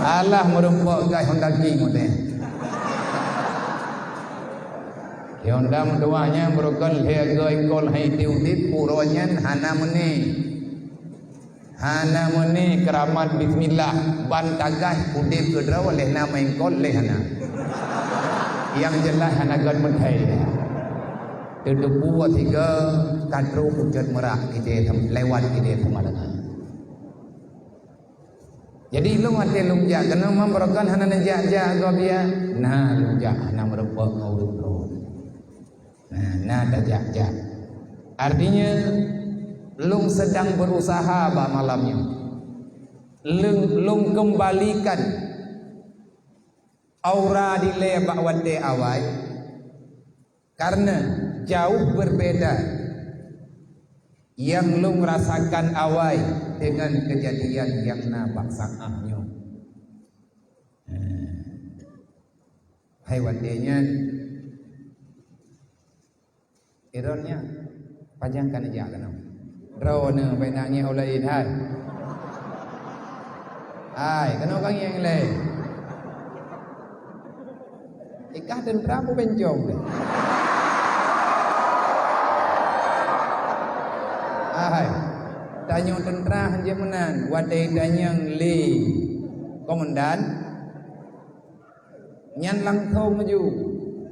Alah merempok gai Honda King model. Honda mendoanya berokal he gai kol hai tiudit puronyan hana meni keramat bismillah ban tagah udip kedra oleh nama engkol leh hana. Yang jelas hana gan menthai. Tedepu tiga kadru hujat merah kita lewat kita pemandangan. Jadi lu mati lu jak kena memberikan hana najak gua biar nah lu jak hana merepok ngau ro. Nah tajak. Artinya lu sedang berusaha ba malamnya. Lu kembalikan aura di lebak wate awai karena jauh berbeda yang lu merasakan awai dengan kejadian yang nampak sangahnya. Hai wadenya ironnya panjangkan aja kan. Drone benangnya oleh hai. Ai, kena orang yang lain. Ikah dan prabu bencong deh. Ai, tanya tentara hanya menan, wadai tanyang li komandan, nyan langkau maju,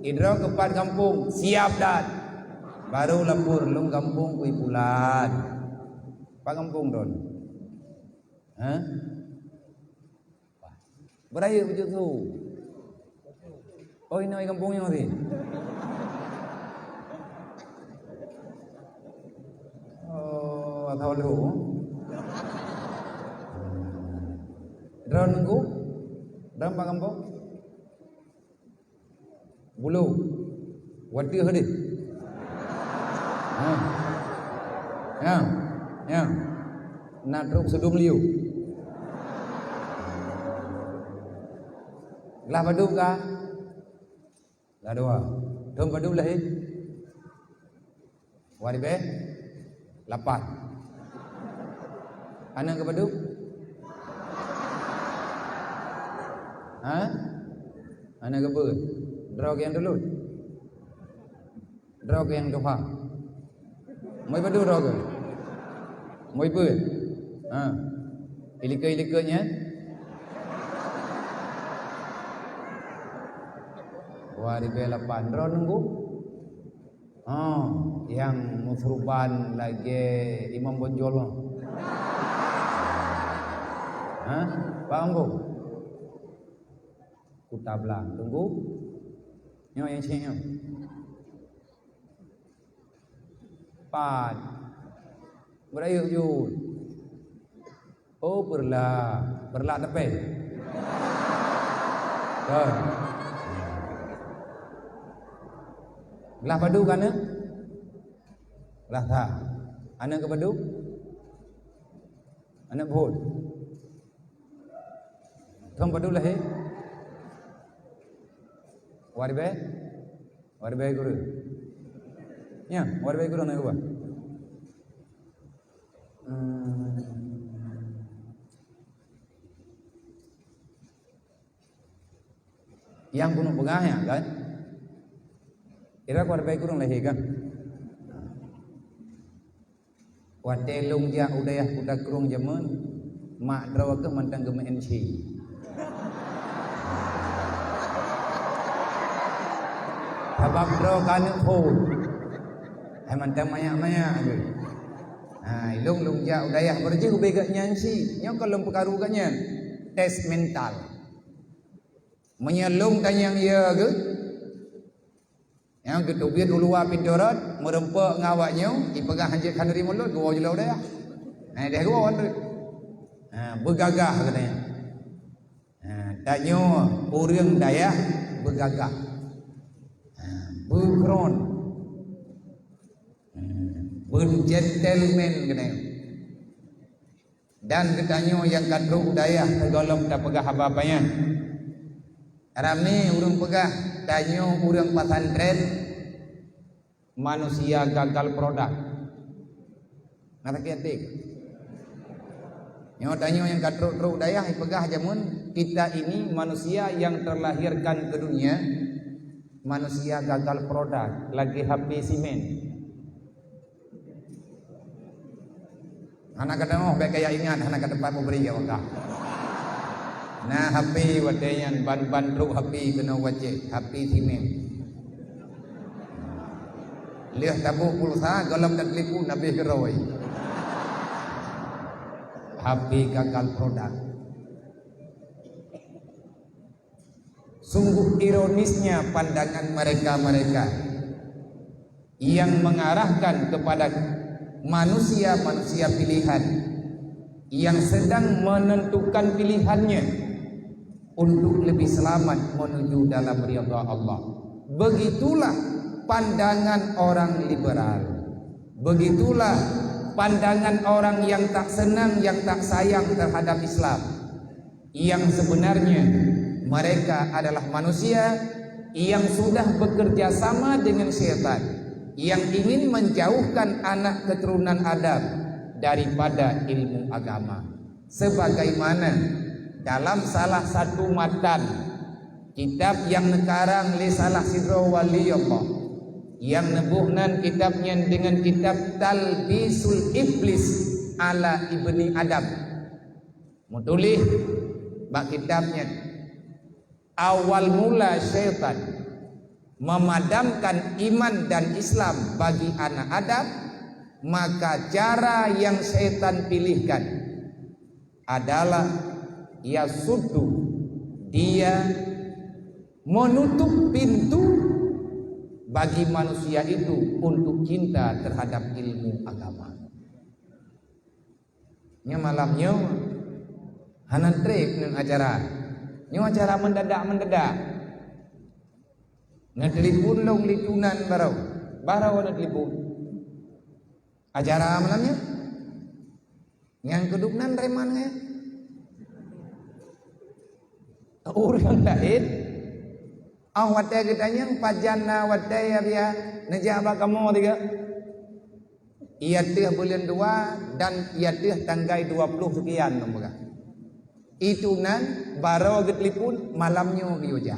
idro kepat kampung, siap dan baru lapor lung kampung kui pulat, pak kampung don, hah? Beraya begitu tu. Oh ini kampungnya ni. Oh tahu lu. Drone ku, drone pak kampung. Bulu, wati hadi. Ya. Nak truk sedum liu. Lah badung ka? Lah dua. Dom badung lah eh. Wari be? Lapan. Anak ke badung? Anak ke ber? Drog yang dulu. Drog yang doha. Mai badung drog. Mai ber. Ilika-ilikanya Wari bela pandro nunggu. Yang musruban lagi Imam Bonjolo. Paham bu? Kutablang tunggu. Nyo yang sini. Pan. Berayuk jud. Oh berlah tepe. Belah padu kan? Belah tak? Anak ke padu? Anak bhut. Thom padu lah he. Wari be guru. Ya, wari be guru nak apa? Yang kuno pegah ya kan? Ira ko arbay kurang lahi kan? Wate lung ja udayah kuda kurung jaman mak drawa ke mantang gema NC. Habab draw kan phone. Hai mantang maya gitu. Lung ja udayah berje ubega nyansi. Nya kalau perkaru kannya tes mental. Menyelung tanyang ya ke? Yang ketubir ulua pindorat merempak ngawaknya ipegah hanjir khandri mulut gua jelau dah. Dah gua tu. Bergagah katanya. Tanya orang daya bergagah. Berkron. Bergentleman katanya. Dan katanya yang kadru daya tergolong tak pegah apa-apanya. Aram ni urang pegah tanya urang pesantren manusia gagal produk. Nata kiatik. Nyo tanya yang katruk-truk dayah pegah jamun kita ini manusia yang terlahirkan ke dunia manusia gagal produk lagi HP simen. Anak kata oh baik kayak ingat anak kata depan mau beri ya wakah. Nah HP wadeyan ban truk HP kena wajib HP simen. Lihat tabu pulsa galam dan lipu nabi gerawai. HP gagal produk. Sungguh ironisnya pandangan mereka-mereka yang mengarahkan kepada manusia-manusia pilihan yang sedang menentukan pilihannya untuk lebih selamat menuju dalam ridha Allah. Begitulah pandangan orang liberal. Begitulah pandangan orang yang tak senang, yang tak sayang terhadap Islam. Yang sebenarnya mereka adalah manusia yang sudah bekerja sama dengan syaitan, yang ingin menjauhkan anak keturunan Adam daripada ilmu agama. Sebagaimana dalam salah satu matan kitab yang nekarang li salah sidro wali Allah, yang nebuhnan kitabnya dengan kitab Talbisul Iblis ala Ibni Adam, mutulih bak kitabnya awal mula syaitan memadamkan iman dan Islam bagi anak Adam, maka cara yang syaitan pilihkan adalah yasuddu, dia menutup pintu bagi manusia itu untuk cinta terhadap ilmu agama. Nya malamnya hanan trip nang acara. Nya acara mendadak. Nang telepon long litunan barau ada telepon. Acara malamnya yang kedupnan reman ya. Orang lain wadai ketanya pajana wadai ya najaba kamu tiga. Ia teh bulan 2 dan ia teh tanggal 20 sekian nombor. Itu nan baru getelipun malamnya bioja.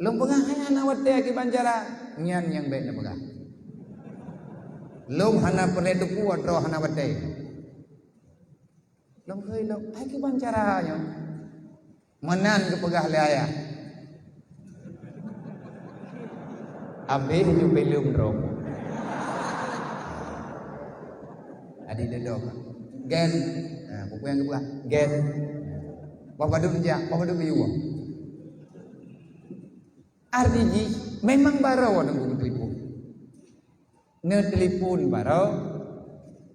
Lom pegah hanya anak wadai ke Banjara nyan yang baik na pegah. Lom hana pernah duku atau hana wadai. Lom koi lom ai ke Banjara nya. Menan ke pegah leaya. Abe ju belum drom. Adi dedok. Gen. Nah, buku yang kedua. Gen. Bapak duduk aja, bapak duduk biu. Artinya memang baru orang buku telepon. Ne telepon baru.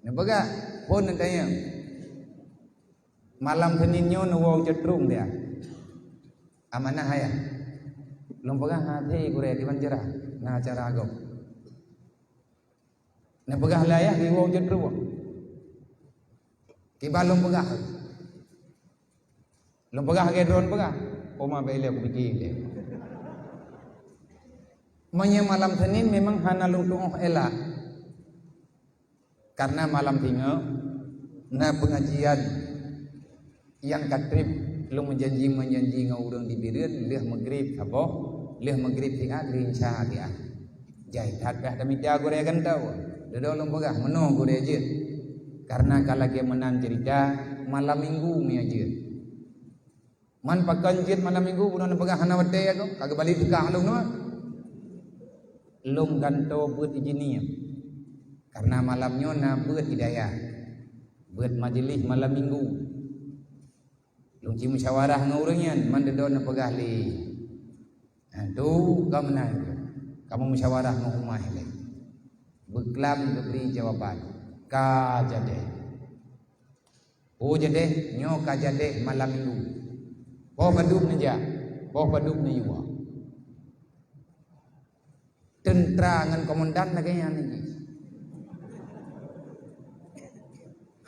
Ne baga pun tanya. Malam Seninnya nuwang cetrung dia. Amanah ya. Lom pegah hati gure di Banjara. Nah acara agam. Nah pegah layah di wong jendru. Kibalong pegah. Lom pegah ke drone pegah. Oma bele aku pikir dia. Manya malam Senin memang hana lungtung elak. Karena malam tinggal na pengajian yang katrip lu menjanji ngau urang di bireun leuh magrib apa? Leh maghrib dia rinca dia. Jai haddah kami dia gore kan tahu. Dodo lom pegah meno gore je. Karena kalau dia menan cerita malam minggu mi aje. Man pakan jit malam minggu bulan pegah hana wate ya ko. Kagak balik tukang lom no. Lom ganto beut ijiniam. Karena malamnya na beut hidayah. Beut majelis malam minggu. Lom ci musyawarah ngaurangnya man dodo na pegah li. Tu kamu menang, kamu musyawarah mau rumah ini, beklam beri jawaban, kajade, jade, nyo kajade malam minggu, poh baduk neja, poh baduk neyua, tentara ngan komandan naganya ni,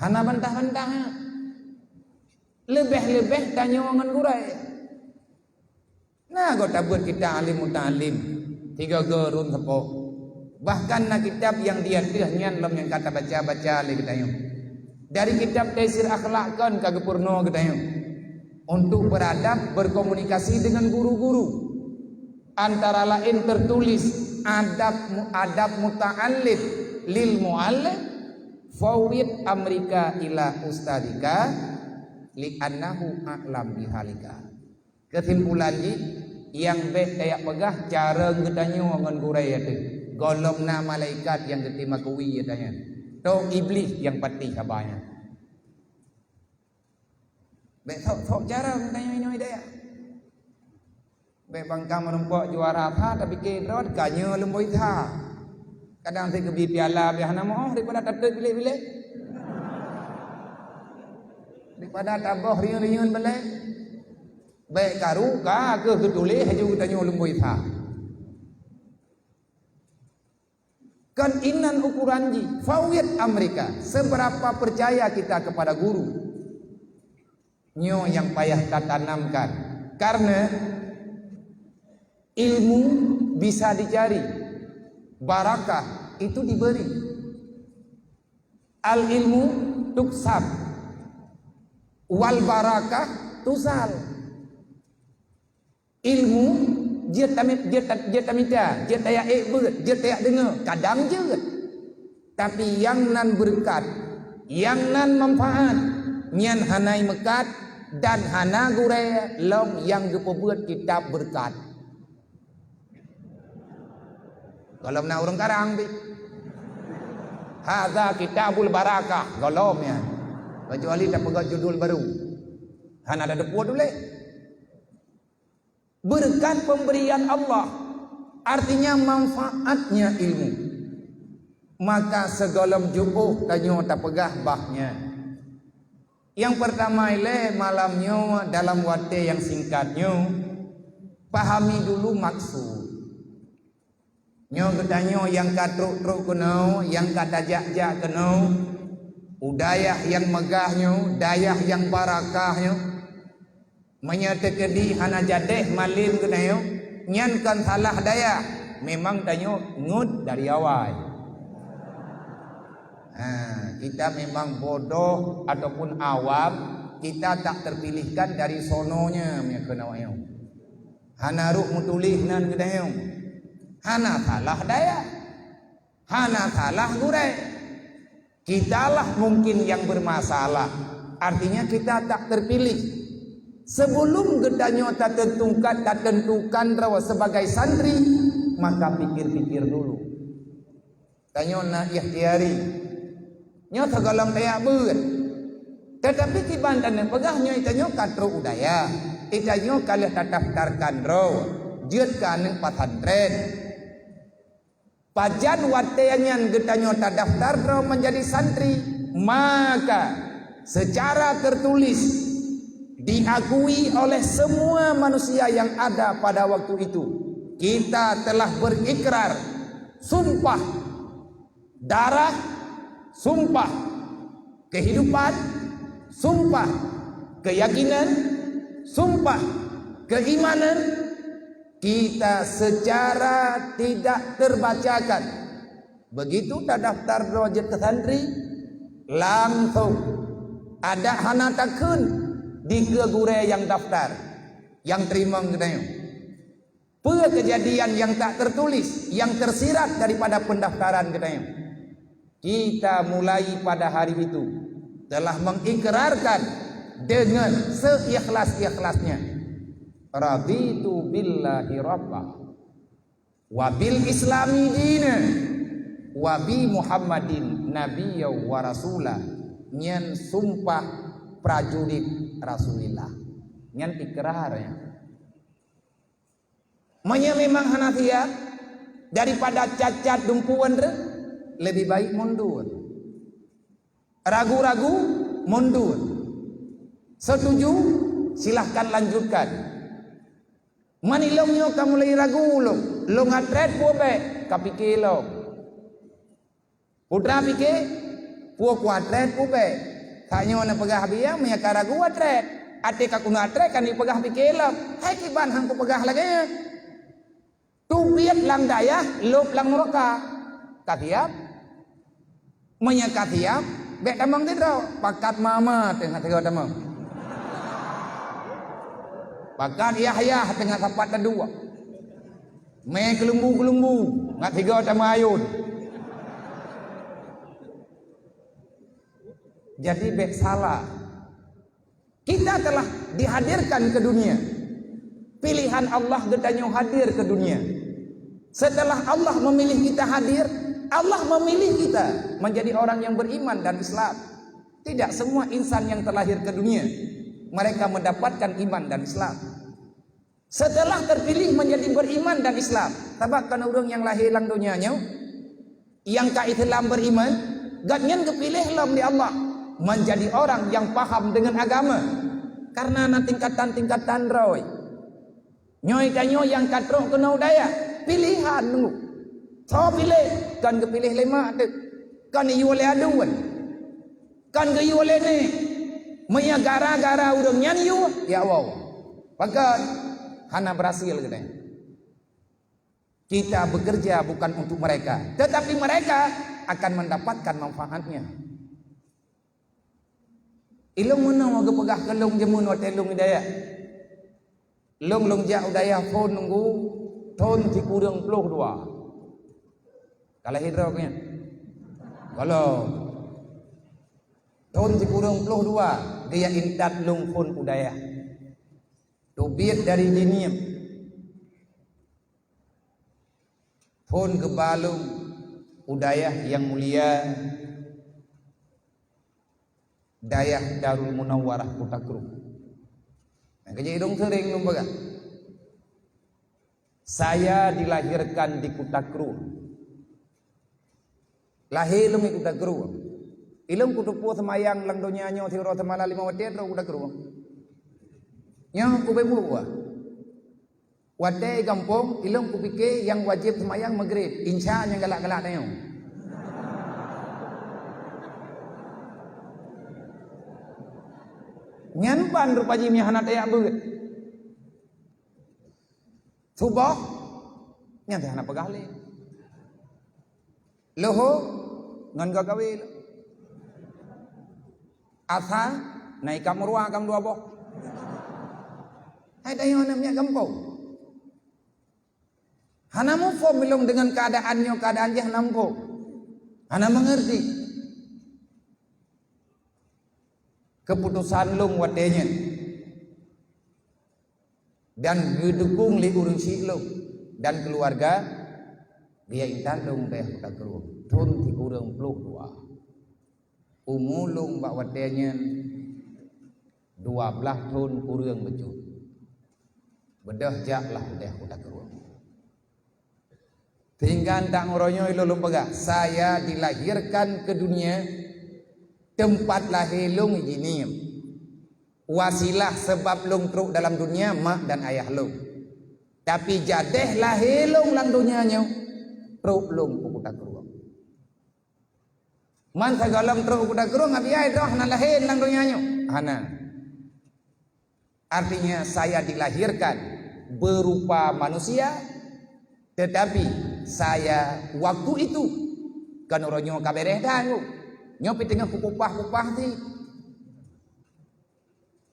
hana bantah-bantah, lebih tanya ngan gurai. Nah, kota buat kita alim mutalim 3 gerun sepo. Bahkan na kitab yang dia nyan lom yang kata baca-baca le kita yung. Dari kitab Taisir Akhlak kan kagak purno katanya. Untuk beradab berkomunikasi dengan guru-guru. Antara lain tertulis adab muta'allim lil mu'allim fawid amrika ila ustadika li'annahu a'lam bihalika. Kesimpulan yang baik kayak pegah cara katanya ngan gurai itu. Golongna malaikat yang ketima kuwi katanya. To iblis yang pati kabanya. Baik sok cara katanya ini dia. Baik bangkang menumpuk juara tha tapi kedrot kanya lemboi tha. Kadang saya kebi piala biar nama daripada tatut bilik-bilik. Daripada tabah riun-riun balik. Baik karu ka ke ketulih haju tanya lemboi tha. Kan inan ukuran ji fawid Amerika seberapa percaya kita kepada guru. Nyo yang payah kita tanamkan karena ilmu bisa dicari, barakah itu diberi. Al ilmu tuksab, wal barakah tusal. Ilmu dia tamita, dia tayak ekber, dia tayak dengar, kadang je. Tapi yang nan berkat, yang nan manfaat, nyan hanai mekat dan hana gure long yang gepebuat kitab berkat. Kalau nak orang karang bi, hadza kitabul barakah golomnya. Kecuali tak pegang judul baru, hana ada deput dulu. Berkat pemberian Allah artinya manfaatnya ilmu. Maka segolom jubuh tanyo tak pegah bahnya. Yang pertama ile malamnya dalam waktu yang singkatnya pahami dulu maksud. Nyo katanya yang katruk-truk kena, yang katajak-jak kena, udayah yang megahnya, dayah yang barakahnya. Menyetekedi hana jadeh malim kenanya, nyankan salah dayah, memang tanyo ngud dari awal. Kita memang bodoh ataupun awam, kita tak terpilihkan dari sononya punya kenawanya. Hana ruh mutulih nan kenanya. Hana salah daya, hana salah gurai. Kitalah mungkin yang bermasalah. Artinya kita tak terpilih. Sebelum gedanya tak tentukan rawa sebagai santri, maka pikir-pikir dulu. Tanya nak ikhtiari. Nyo tagalang tayak ber. Tetapi kiban dan pegahnya itanyo katro udaya. Itanyo kali tataftarkan rawa. Jut kaneng patantren. Pajan wateanyan getanyo tak daftar rawa menjadi santri, maka secara tertulis diakui oleh semua manusia yang ada pada waktu itu. Kita telah berikrar, sumpah, darah, sumpah, kehidupan, sumpah, keyakinan, sumpah, keimanan. Kita secara tidak terbacakan. Begitu tak daftar rojat santri, langsung ada hana takun di kegure yang daftar, yang terima katanya. Kejadian yang tak tertulis, yang tersirat daripada pendaftaran katanya. Kita mulai pada hari itu telah mengikrarkan dengan seikhlas-ikhlasnya. Raditu billahi rabbah wa bil islami dinan wa bi Muhammadin nabiyya wa rasulah. Nyen sumpah prajurit Rasulillah. Nyen ikrarnya. Manya memang Hanafiya daripada cacat dumpuan lebih baik mundur. Ragu-ragu mundur. Setuju silahkan lanjutkan. Manilongnya kamu lagi ragu lo ngatret puabe kapike lo. Putra pike puak kuatret puabe. Tanya na pegah biya maya karagu atret. Ate kaku atret kan dipegah pike lo. Hai kiban hang ku pegah lagi. Tu biat lang daya lop lang neraka. Katiap maya katiap bek tamang tidak pakat mama tengah tiga tamang. Pakat Yahya tengah sapat kedua. Me kelembu ngat tiga tamang ayun. Jadi bek salah. Kita telah dihadirkan ke dunia. Pilihan Allah gedanya hadir ke dunia. Setelah Allah memilih kita hadir, Allah memilih kita menjadi orang yang beriman dan Islam. Tidak semua insan yang terlahir ke dunia mereka mendapatkan iman dan Islam. Setelah terpilih menjadi beriman dan Islam, tabakkan orang yang lahir lang dunianya yang ka Islam beriman, gatnyan kepilih lam di Allah menjadi orang yang paham dengan agama. Karena na tingkatan-tingkatan roy. Nyoy kanyo yang katrok kena udaya, pilihan nunggu. So pilih kan kepilih lima tu. Kan yu oleh aduan. Kan ke yu oleh ni. Maya gara-gara urang nyan yu ya wow. Pakat hana berhasil kita. Kita bekerja bukan untuk mereka, tetapi mereka akan mendapatkan manfaatnya. Ilung menang aga pegah kelung jemun wa telung hidayah. Long jak udaya phone nunggu thon ti kurang 22. Kalau hidroknya. Kalau thon ti kurang 22 dia intat long phone udaya. Tubiat dari jiniem. Phone ke balung udaya yang mulia. Dayah Darul Munawwarah Kutakru. Nah, kejadian sering lumbaga. Saya dilahirkan di Kutakru. Lahir lum di Kutakru. Ilum kutupu semayang lang donya nyo tiro semala 5 watet ro Kutakru. Nya ku bebu wa. Wate kampung ilum ku pikir yang wajib semayang maghrib. Insya yang galak-galak nyo. Nyanpan rupa jimi hanat ayak beut. Subuh nyan teh hanap pegale. Loho ngan gagawe. Asa naik kamurwa kam dua boh. Hai dayo namanya gampau. Hanamu fo milong dengan keadaannya keadaan dia hanamko. Hana mengerti. Keputusan lung watenya dan gedukung li urang si lung dan keluarga dia intan lung teh Kutakru thun ti urang 22 umulung bak watenya 12 thun urang becut bedah jaklah teh Kutakru tinggal tak ngoronyo ilulung pegak saya dilahirkan ke dunia. Tempat lahir lung ini wasilah sebab lung truk dalam dunia mak dan ayah lung. Tapi jadeh lahir lung lang dunianya truk lung Kutakru. Man sagalam truk Kutakru ngapi ai doh na lahir lang dunianya. Hana. Artinya saya dilahirkan berupa manusia tetapi saya waktu itu kan oronyo kabereh dangu. Nyopi tengah kupupah-kupah ti.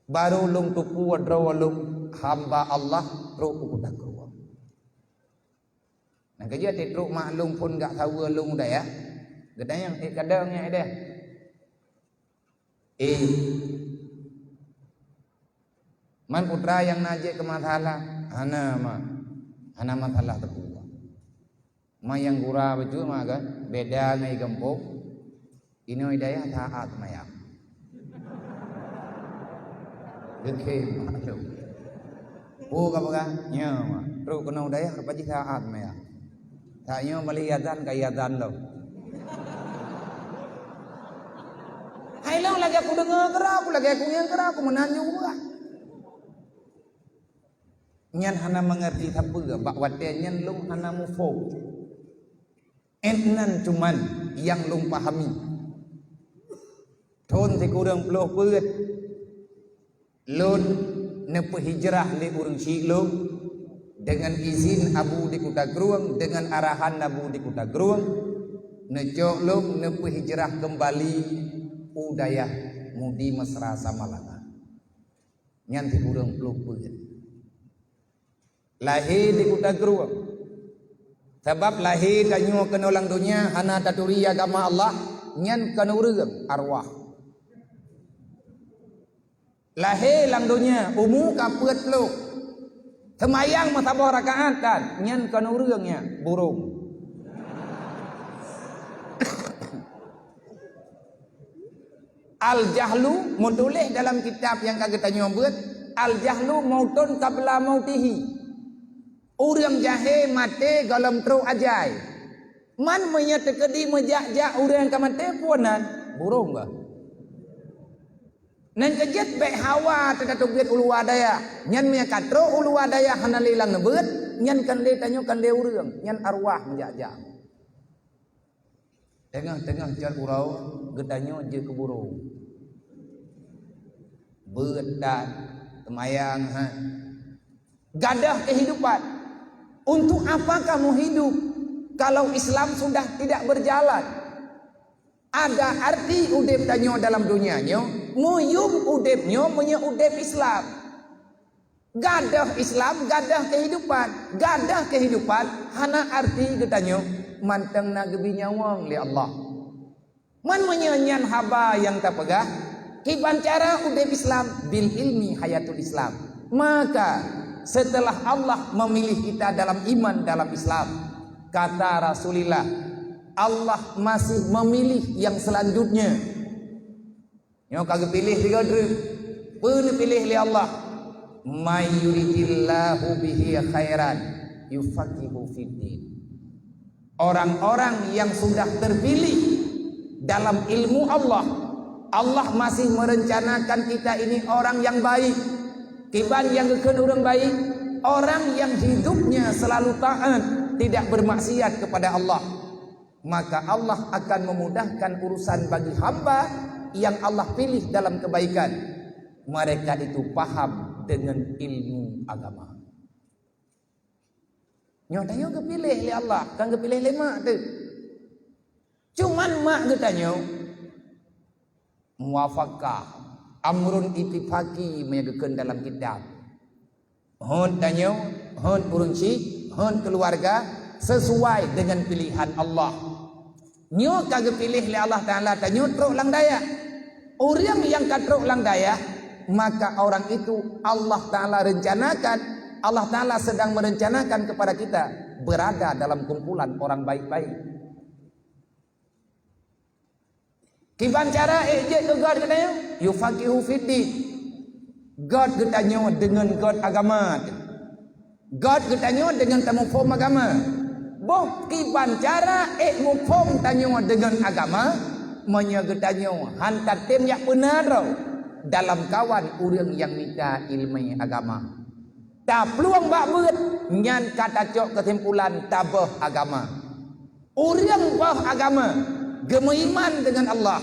Baru lung tupu wadraw lung hamba Allah truk Kutakru. Nah kerja ti truk maklum pun gak tahu lung dah ya. Gedang yang kadangnya ada. Man putra yang najik ke masalah hana masalah tepu. Ma yang gura betul mah kan beda ngai gempuk. Ini hidayah taat mayam. Dekhe maklum. Oh kapag nya ma. Ro kena hidayah kapaji taat mayam. Taknya maliyatan kayatan lo. Hai lo lagi aku dengar kera aku lagi aku yang kera aku menanyu gua. Nyan hana mengerti sabda bak wate nyan lung hana mufo. Enan cuman yang lung pahami. Thon ti kurang puluh beut lun nepe hijrah li urang si lung dengan izin Abu di Kutakru dengan arahan Abu di Kutakru necok lung nepe hijrah kembali udayah mudi mesra samalanga nyan ti urang peluk beut lahir di kota geruang sebab lahir danyo kena ulang dunia hana taturi agama Allah nyan kena urang arwah lahir lang dunia umu kapeut peluk semayang masabah rakaat kan nyan kena urangnya burung al-jahlu menulis dalam kitab yang kagak tanya buat al-jahlu mautun qabla mautihi urang jahe mate galam tru ajai man menyetekedi mejak-jak urang ka mate puanan burung ba nan kejet baik hawa tetatuk biat ulu wadaya nyan mea katro ulu wadaya hana lilang nebeut nyan kan le tanyo kan le urang nyan arwah mejak-jak tengah-tengah jar urau gedanyo je ke burung bedat temayang gadah kehidupan untuk apa kamu hidup kalau Islam sudah tidak berjalan ada arti udep tanyo dalam dunianya muyum udepnyo punya udep Islam gadah Islam gadah kehidupan hana arti gedanyo manteng na gebi nyawang li Allah man menyanyian haba yang tak pegah kiban cara udep Islam bil ilmi hayatul Islam maka setelah Allah memilih kita dalam iman dalam Islam kata Rasulullah Allah masih memilih yang selanjutnya nyo kagak pilih tiga drep pun pilih li Allah may yuridillahu bihi khairan yufaqihu fiddin orang-orang yang sudah terpilih dalam ilmu Allah Allah masih merencanakan kita ini orang yang baik kiban yang kekeun orang baik orang yang hidupnya selalu taat tidak bermaksiat kepada Allah maka Allah akan memudahkan urusan bagi hamba yang Allah pilih dalam kebaikan mereka itu paham dengan ilmu agama nyotanyo kepilih oleh Allah kan kepilih oleh mak tu cuman mak getanyo muwafaqah amrun ittifaqi menyegekeun dalam kitab hon tanyo hon urunci hon keluarga sesuai dengan pilihan Allah nyo kagak pilih oleh Allah Taala tanyo truk lang daya orang yang katruk lang daya maka orang itu Allah Taala rencanakan Allah Ta'ala sedang merencanakan kepada kita berada dalam kumpulan orang baik-baik. Kiban cara ejek ke God katanya yufaqihu fiddin. God katanya dengan God agama. God katanya dengan tamu form agama. Boh kiban cara mufom tanyo dengan agama menyegetanyo hantar tim yang benar dalam kawan urang yang minta ilmu agama. Tak peluang bak beut nyan kata cok kesimpulan tabah agama. Urang bah agama, gemeiman dengan Allah,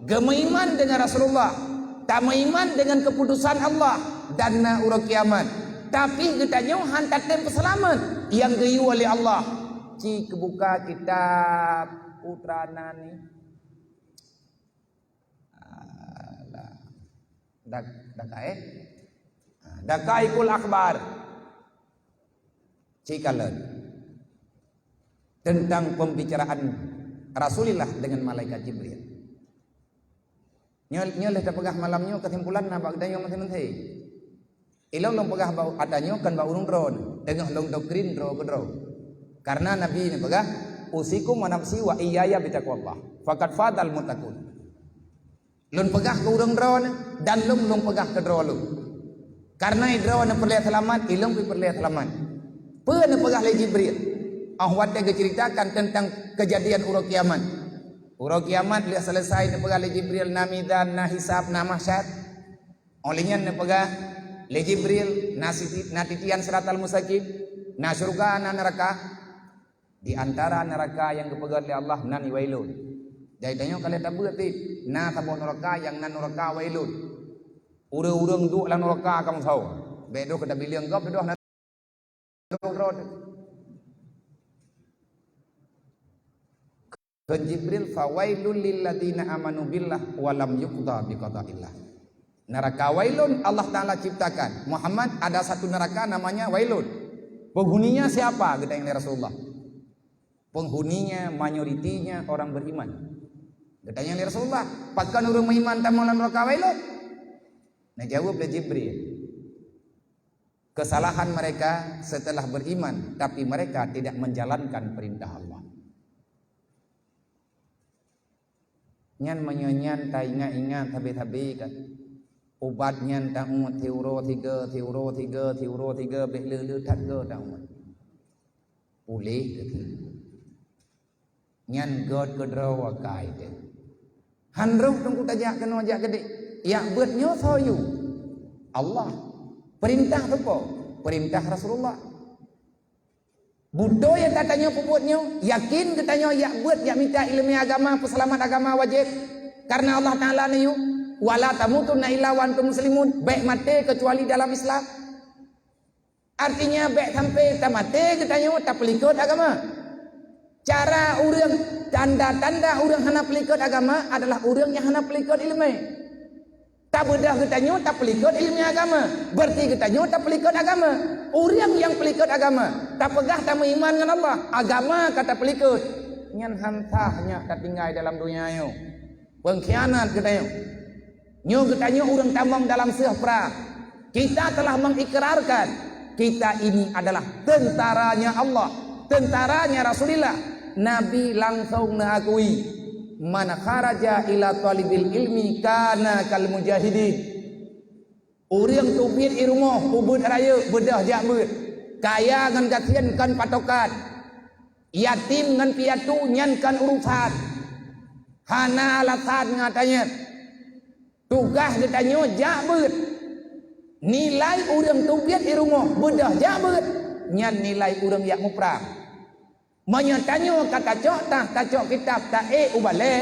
gemeiman dengan Rasulullah, tak meiman dengan keputusan Allah dan na urang kiamat. Tapi kita nyo hantar tem peselamat yang geyu oleh Allah. Ci kebuka kitab Putrana ni. Dak Dakaikul Akhbar cikalan tentang pembicaraan Rasulullah dengan malaikat Jibril. Nyoleh dah pegah malamnya kesimpulan nampak dayo masih-masih. Ilong long pegah bau adanya kan bau urung drone dengan long doktrin dro kedro. Karena Nabi ini pegah usikum wa nafsi wa iyaya bitaqwallah. Faqad fadal muttaqun. Lun pegah ke urung drone dan long pegah ke drone lu. Karena idrawan perlihat selamat, ilung perlihat selamat. Pernah pegah oleh Jibril. Ahwat dia ceritakan tentang kejadian urau kiamat. Urau kiamat dia selesai dia pegah oleh Jibril namidan, na hisab, na mahsyar. Olehnya dia pegah oleh Jibril natitian siratal mustaqim, na surga, na neraka. Di antara neraka yang dipegang oleh Allah nani wailun. Jadi tanya kalian tak berarti na tabu neraka yang nan neraka wailun. Urang-urang duk lang neraka kamu tahu. Bedo kada bilang gap bedo na ke Jibril, fawailul lil ladzina amanu billah wa lam yuqda biqada'illah. Neraka wailun Allah Ta'ala ciptakan. Muhammad, ada satu neraka namanya wailun. Penghuninya siapa? Katanya Rasulullah. Penghuninya mayoritinya orang beriman. Katanya Rasulullah, pakan orang beriman tamu neraka wailun. Nah jawab oleh Jibril, kesalahan mereka setelah beriman, tapi mereka tidak menjalankan perintah Allah. Nyan menyanyan tak ingat habis kan. Ubatnya tak umat teuro tiga belele tak ke tak umat. Boleh ke nyan god kedrawa kai te. Hanrung tunggu tajak kena ajak gede. Ya buatnya soyu Allah. Perintah tu po? Perintah Rasulullah. Budo yang tak tanya puputnya, yakin katanya ya buat ya minta ilmu agama, peselamat agama wajib. Karena Allah Ta'ala ni wala tamutunna illa wa antum muslimun, baik mati kecuali dalam Islam. Artinya baik sampai tak mati katanya tak pelikut agama. Cara orang tanda-tanda orang hana pelikut agama adalah orang yang hana pelikut ilmu. Tak bedah katanya tak pelikut ilmu agama, berarti katanya tak pelikut agama. Orang yang pelikut agama tak pegah tak beriman dengan Allah, agama kata pelikut nyan hantahnya tak tinggal dalam dunia yo. Pengkhianat katanya nyo katanya orang tambang dalam sehpra. Kita telah mengikrarkan kita ini adalah tentaranya Allah, tentaranya Rasulullah. Nabi langsung mengakui, man kharaja ila talibil ilmi kana kal mujahidin. Orang tubit irmoh ubud raya bedah jakbut, kaya ngan kasian kan patokan, yatim ngan piatu nyan kan urusan. Hana alasan ngatanya tugas katanya jakbut. Nilai orang tubit irmoh bedah jakbut nyan nilai orang yak muprang. Menyatanya kata cok tacok kitab tak ubale,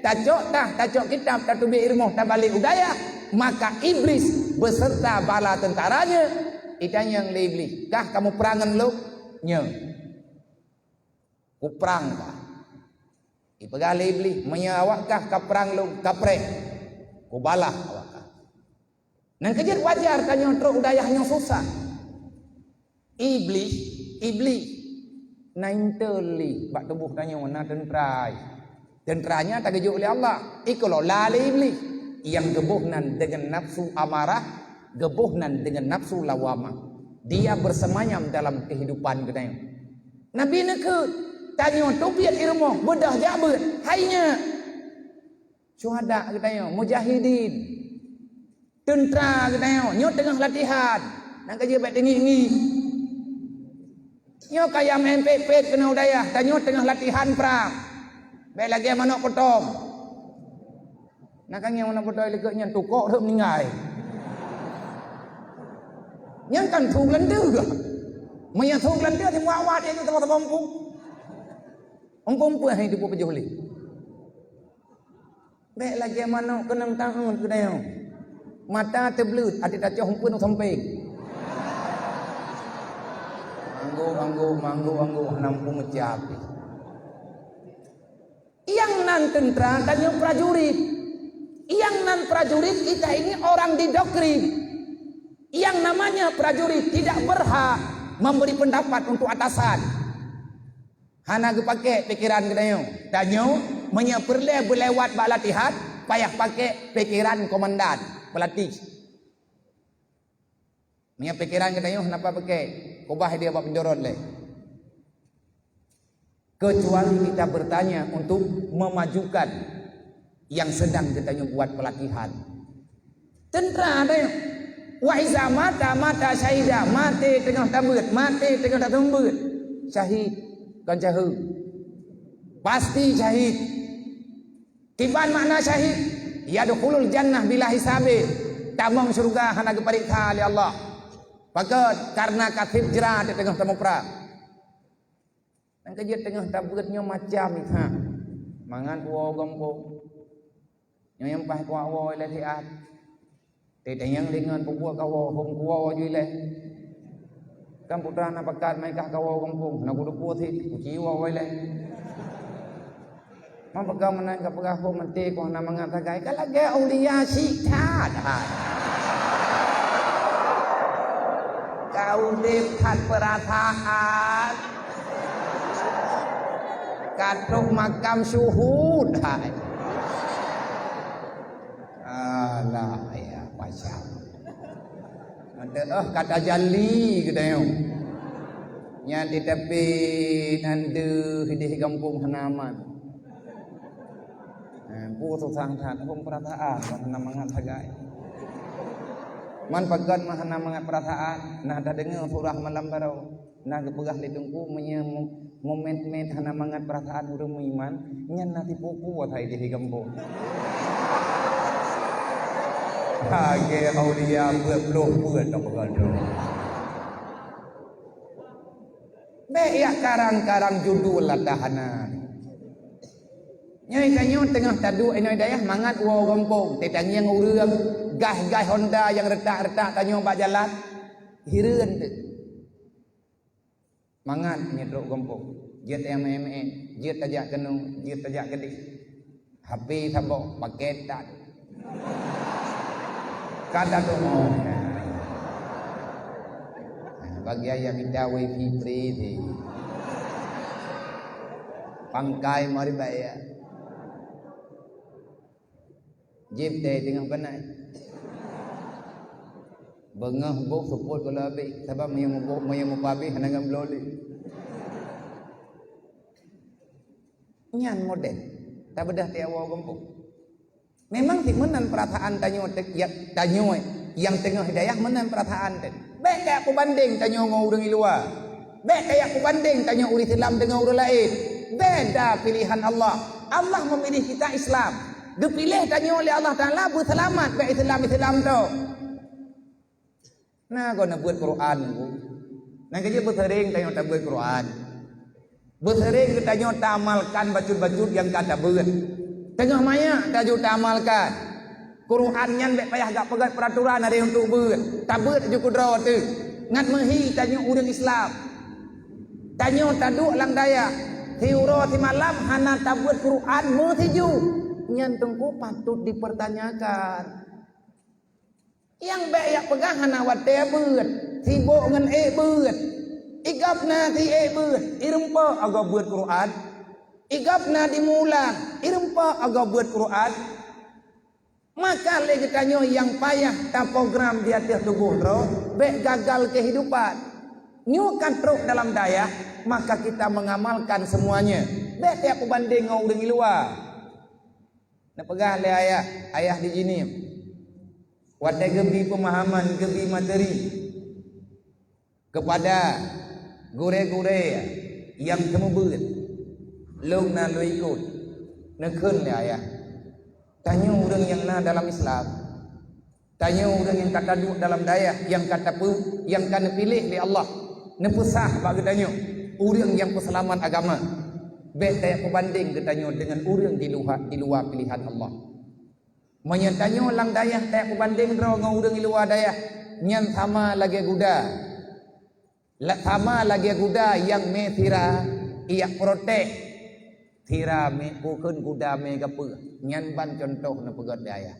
tacok kitab tak tubik irmoh tak balik udaya, maka iblis beserta bala tentaranya itanya yang iblis. Kah kamu perangan lu? Nya. Ku perang kah? Ipegal iblis menyawak kah ka perang lu kapreh. Ku balah awak kah. Nang kejut wajar tanya truk udayahnya susah. Iblis nainteli bak tubuh tanya mana tentrai. Tentranya tak kejut oleh Allah. Ikulah lali iblis. Yang gebuhnan dengan nafsu amarah, gebuhnan dengan nafsu lawamah. Dia bersemayam dalam kehidupan katanya. Nabi nekut tanya tubiat ilmu bedah jabut hainya syuhada katanya, mujahidin tentera katanya, nyo tengah latihan nak kerja baik tinggi-tinggi. Nyo kaya main pet-pet kena udayah, tanya tengah latihan perang. Baik lagi mana potong. Nak yang mana potong lekatnya tukok dah meninggal. Yang kan tu gelenda ke? Maya tu gelenda di muawat dia tu teman-teman pun. Ompong pun hidup pejoli. Baik lagi mana kenang tahun kedai. Mata terbelut, ada tacah humpun sampai. Anggu nampu mecap. Yang nan tentera tanya prajurit. Yang nan prajurit kita ini orang didoktrin. Yang namanya prajurit tidak berhak memberi pendapat untuk atasan. Hana ke pakai pikiran kedayo. Tanyo menyeperle berlewat bak latihan, payah pakai pikiran komandan, pelatih. Punya pikiran kedayo kenapa pakai? Kubah dia buat penjorot le. Kecuali kita bertanya untuk memajukan yang sedang katanya buat pelatihan. Tentera ada yang waiza mata syahida, mati tengah tambut, mati tengah tak tambut. Syahid kan jahu. Pasti syahid. Tiban makna syahid, yadkhulul jannah bila hisabi. Tamang surga hana keparikha oleh Allah. Pakat karena katib jerat di tengah tamu perang. Dan kerja tengah tabutnya macam itu. Mangan kuah gompo. Yang pas kuah kuah oleh siat. Tidak yang dengan pupuk kau hong kuah juga. Kan putra nak pakat mereka kau gompo. Nak kudu puas hit jiwa oleh. Mapagaw man ang kapagaho manti ko na mga tagay kalagay uliya si tada. Kau dekat perasaan katruk makam syuhud hai. Alah ya pasal. Ada kata jali kedayong. Nya di tepi nandu di kampung Hanaman. Putu sang than hong perasaan mahana mangat hagai. Man pagan mahana mangat perasaan nah ada dengar surah malam barau nah gepegah lidungku menye moment hana mangat perasaan urang iman nyan nati pupu watai di kampung. Hage aulia beloh buat dok gado. Be ya karang-karang judul ladahanan. Nyai kanyo tengah tadu enoi dayah mangat wo kampung tetang yang urang gas Honda yang retak-retak kanyo bak jalan hireun tu. Mangat nyedok kampung. Jet MME, jet tajak kenung, jet tajak gede. HP sabok paketan. Kata tu mau. Bagi ayah minta wifi free di. Pangkai mari bayar. Jip teh tengah penat. Bengah bok support kalau habis. Sebab mayang mupabi hanagam loli. Nyan model. Tak bedah tiawa kampung. Memang ti menan perasaan tanyo yang tengah hidayah menan perasaan teh. Baik kayak aku banding tanyo ngurang luar. Baik kayak aku banding tanyo uri Islam dengan orang lain. Beda pilihan Allah. Allah memilih kita Islam. Dipilih tanya oleh Allah Ta'ala berselamat ke Islam tu. Nah kau nak buat Quran ku. Nah kerja bersering tanya tak buat Quran. Bersering tanya tak amalkan bacut-bacut yang kata buat. Tengah maya tak juga amalkan. Quran nyan baik payah gak pegat peraturan ada untuk buat. Tak buat juga draw tu. Ngat mehi tanya orang Islam. Tanya tak duk lang daya. Hiuro ti malam hana tak buat Quran mertiju. Nyantungku patut dipertanyakan. Yang baik pegang hana wate beut, sibuk ngan beut. Igapna ti beut, irempa aga buat Quran. Igapna dimulang, irempa aga buat Quran. Maka lagi tanya yang payah ta program di atas tubuh bro, baik gagal kehidupan. Nyukan truk dalam daya, maka kita mengamalkan semuanya. Baik tiap banding ngau dengan luar. Nak pegah le ayah di sini. Wadai gebi pemahaman, gebi materi kepada gure-gure yang temu beut. Long na lo ikut. Nekun le ayah. Tanya orang yang na dalam Islam. Tanya orang yang kata duduk dalam daya, yang kata yang kena pilih oleh Allah. Nepusah bagi tanya orang yang keselamat agama. Baik saya berbanding ketanya dengan orang di luar pilihan Allah. Menyatanya lang dayah saya berbanding dengan orang di luar dayah. Yang sama lagi guda. Sama lagi guda yang me tira ia protek. Tira me bukan guda me gape. Nyan ban contoh na pegat dayah.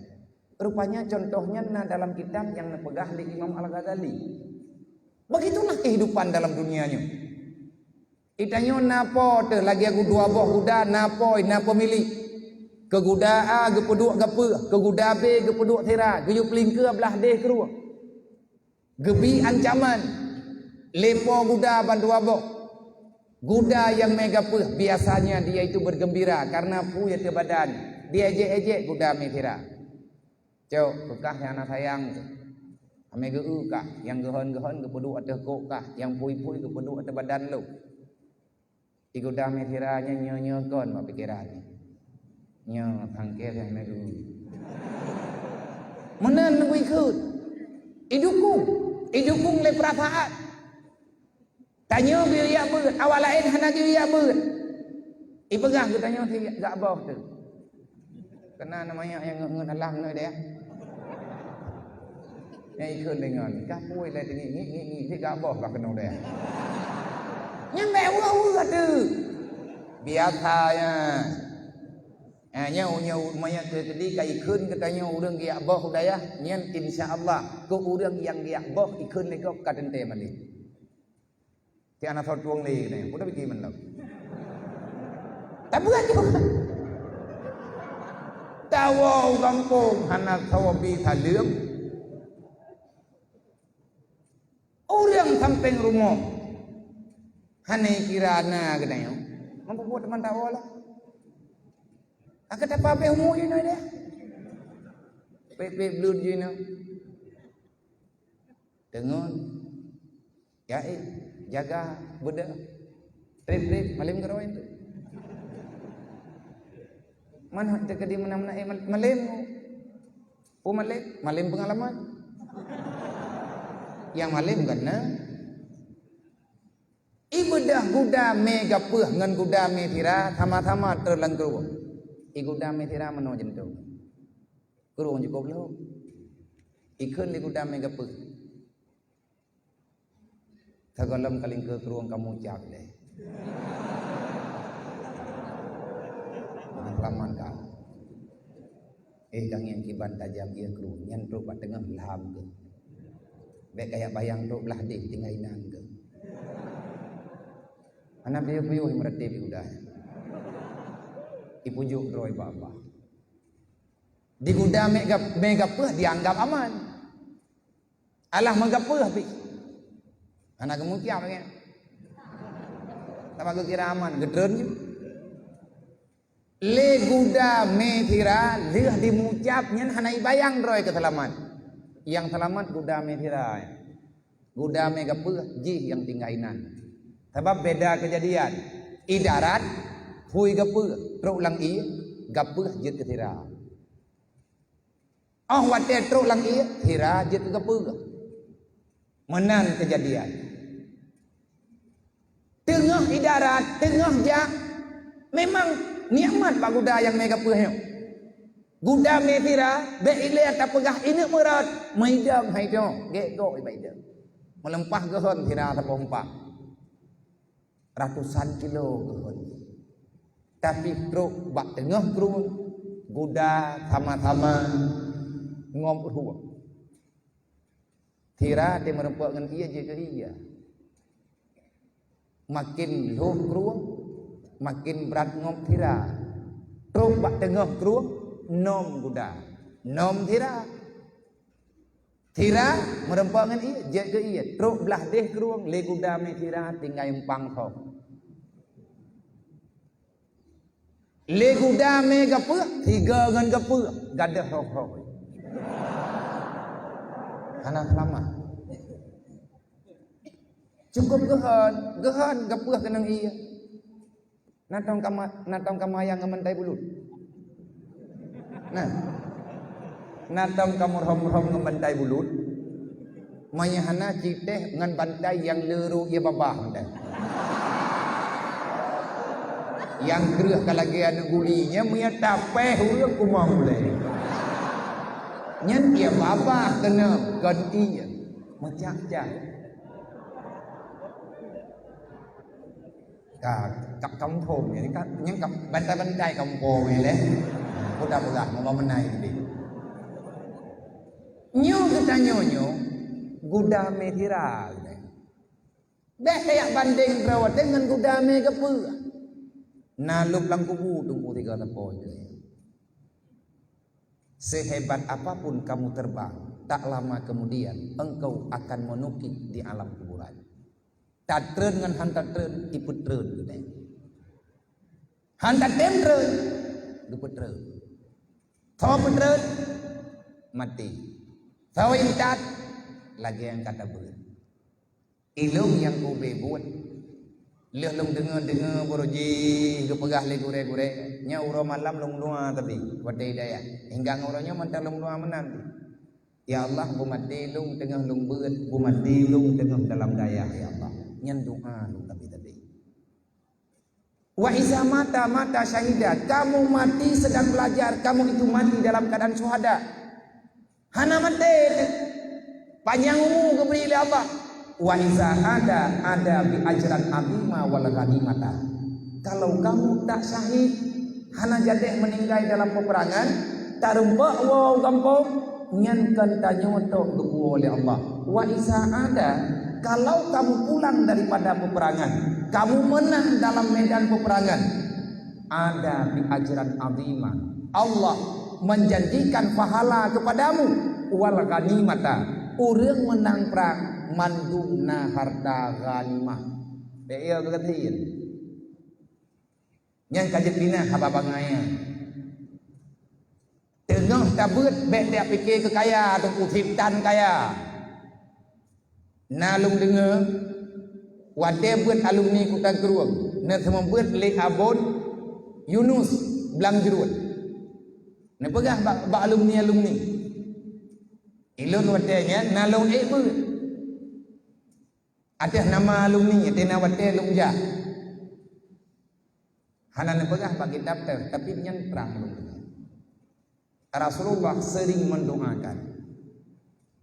Rupanya contohnya na dalam kitab yang napegah di Imam Al-Ghazali. Begitulah kehidupan dalam dunianya. Itanyo napo te lagi aku dua boh guda napo milik. Ke guda A ke peduk gape, ke guda B ke peduk tera, ke yu pelingke belah deh keruah. Gebi ancaman. Lepo guda ban dua boh. Guda yang mega pe biasanya dia itu bergembira karena pu ya te badan. Dia ejek-ejek guda me tera. Cok, bekah yang anak sayang tu. Ame geu kah, yang gehon-gehon ke peduk atau kok kah, yang pui-pui ke peduk atau badan lu. Iguda metiranya nyo kon mak pikiran. Nyo tangkir yang megu. Menan nunggu ikut. Idukung le perasaan. Tanya biaya beut, awal lain hana biaya beut. Ipegah kita tanya gak bawah tu. Kena namanya yang ngenalang noi dia. Yang ikut dengan kapui le ni gak bawah bah kena dia. Yang mewah tu biasanya Nyau maya ke kai ikun katanya urang giak boh daya nyen insyaallah ko urang yang giak boh ikun ni ko kadente mani ti ana thot tuang le ne udah bagi man lo tapi juga tawo kampung hana tawo bi thalum urang samping rumah hane kirana katanya mampu buat teman tawo lah. Aku tak apa-apa umur je nak dia. Pep blood je nak. Dengar. Ya jaga budak. Trip malim keroin tu. Mana jaga dia mana-mana malim. Malim pengalaman. Yang malim kan na. Ibadah guda me gapeuh ngan guda me tira sama-sama terlengkru. Iguda me tira mano jento kurung cukup lo ikun iguda me gapeuh thagalam kaling ke kurung kamu jak le laman ka dang yang kiban tajam dia kurung nyan tro bat tengah lam ke be kaya bayang tro belah deh tinggal inan ke anak dia piuh merete iguda ipujuk droi bapa. Di gudang megapeuh dianggap aman. Alah megapeuh pi. Anak kemukiam ke. Tama kira aman gedreun je. Le guda me tira leuh dimucap nyen hanai bayang droi ke selamat. Yang selamat guda me tira. Guda megapeuh ji yang tingainan. Sebab beda kejadian. Idarat hui gapeuh truk lang iya gapeuh jet ke tira wate truk lang iya tira jet ke gapeuh menan kejadian tengah idarat tengah jak memang nikmat pak guda yang mega peuh guda me tira be ile ta pegah ini merat maidam haido ge go ibaida melempah gehon tira ta pompa ratusan kilo gehon. Tapi truk bak tengah kurung guda sama-sama ngom ruang. Tira dia merempak dengan ia je ke ia. Makin luh kurung makin berat ngom tira. Truk bak tengah kurung nom guda. Nom tira. Tira merempak dengan ia je ke ia. Truk belah deh kurung le guda me tira tinggal empang thok. Le guda me gapeuh tiga ngan gapeuh gadah roh-roh. Anak lama. Cukup gehon gapeuh kenang iya. Natong kamayang ngementai bulut. Nah. Natong kamu rom-rom ngementai bulut. Mayahana citeh ngan bantai yang leru ia babah dah. Yang gerah kalagian gulinya mia tapeh urang kumang boleh nyen dia babah kena ganti macak-cak cặp kampung ni kan những cặp bantai kampung ni leh budak-budak mau menai ni nyo kita nyo guda me tira dah kayak banding perawat dengan guda me gapeuh naluk lang kubu tunggu 3 tepoi. Sehebat apapun kamu terbang, tak lama kemudian engkau akan menukik di alam kuburan. Tatreun ngan hantat treun iput treun gede. Hantat tem treun geput treun. Tho treun mati. Tho intat lagi yang kata beun. Ilung yang kube buat leh long dengar boroji gepegah le gure-gure nya uro malam long dua tapi wadai daya hingga ngoronya mantan long dua menanti ya Allah bumati long tengah long beut bumati long tengah dalam daya ya Allah nyen doa long tapi wa iza mata syahidat kamu mati sedang belajar kamu itu mati dalam keadaan syuhada hana mati panjang umur keberi oleh Allah wa iza ada bi ajran azima wal ghanimata. Kalau kamu tak syahid hana jadeh meninggal dalam peperangan, tarumpak wow kampung, nyankan tanya tok duku oleh Allah. Wa isa ada, kalau kamu pulang daripada peperangan, kamu menang dalam medan peperangan, ada di ajaran azimah. Allah menjanjikan pahala kepadamu wal ghanimata. Urang menang perang mandumna harta ghanimah. Dia kegatiin. Yang kajet bina haba bangaya. Tengah tabut bek dia fikir kekaya atau utiptan kaya. Nalung dengar wade buat alumni Kota Keruang. Na semua buat lek abon Yunus belang jerut. Na pegah ba alumni. Ilun wadenya nalung ber. Ada nama alumni tena wade lumja. Hanan pegah bagi daftar tapi nyan perang belum. Rasulullah sering mendoakan.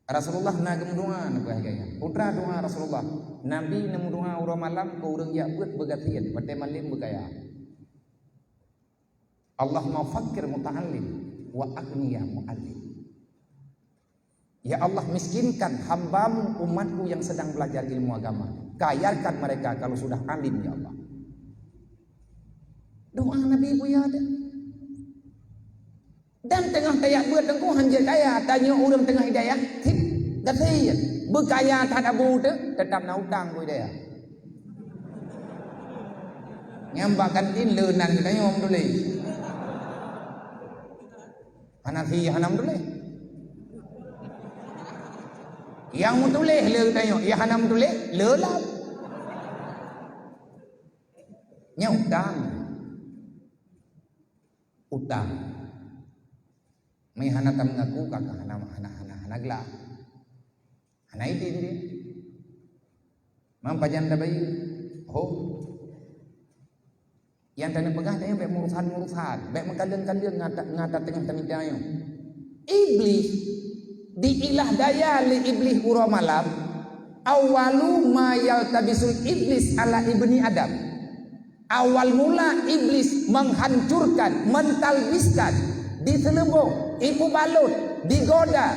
Rasulullah nagem doa nak gaya. Putra doa Rasulullah. Nabi nemu doa urang malam ko urang ya buat begatian, pate malim begaya. Allahumma fakir muta'allim wa aghniya mu'allim. Ya Allah, miskinkan hambamu umatku yang sedang belajar ilmu agama. Kayakan mereka kalau sudah alim ya Allah. Doa Nabi ibu ya ada. Dan tengah tayak buat dengku hanjir kaya, tanya orang tengah hidayah, tip gati berkaya tak abu tu tetap nak hutang ku hidayah. Nyambak kantin leunan tanya om tulis. Hanafi hanam tulis. Yang mu tulis le tanya, ya hanam tulis lelap. Nya utang. May hanatam ngaku kakak hana gla. Hana itu dia. Mampajan dah bayi. Yang tanya pegah tanya baik murusan, baik mengkandang ngata tengah tanidayo. Iblis diilah daya li iblis ura malam. Awalu ma yaltabisul iblis ala ibni Adam. Awal mula iblis menghancurkan, mentalbiskan, diselubung, ibu balut, digoda,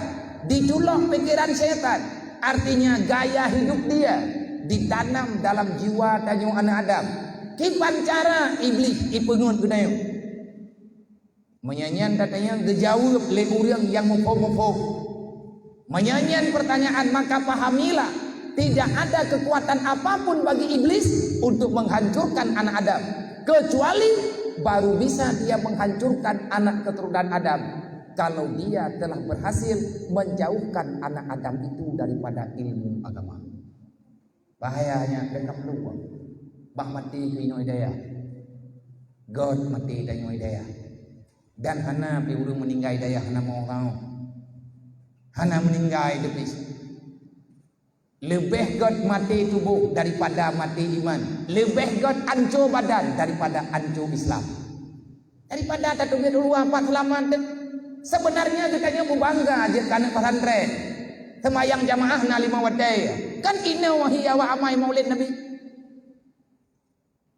diculok pikiran setan. Artinya gaya hidup dia ditanam dalam jiwa tanyo anak Adam. Kipan cara iblis ipengun kenayo. Menyanyian katanya dijawab oleh orang yang mufo-mufo. Menyanyian pertanyaan maka pahamilah tidak ada kekuatan apapun bagi iblis untuk menghancurkan anak Adam kecuali baru bisa dia menghancurkan anak keturunan Adam kalau dia telah berhasil menjauhkan anak Adam itu daripada ilmu agama. Bahayanya dekat peluang. Bah mati kino hidayah. God mati kino hidayah. Dan hana pi urang meninggal hidayah hana mau kau. Hana meninggal iblis. Lebih God mati tubuh daripada mati iman. Lebih God hancur badan daripada hancur Islam. Daripada tak tunggu dulu apa selamat. Sebenarnya katanya berbangga aja karena pesantren. Semayang jamaah na 5 wadai. Kan ina wahia wa amai maulid Nabi.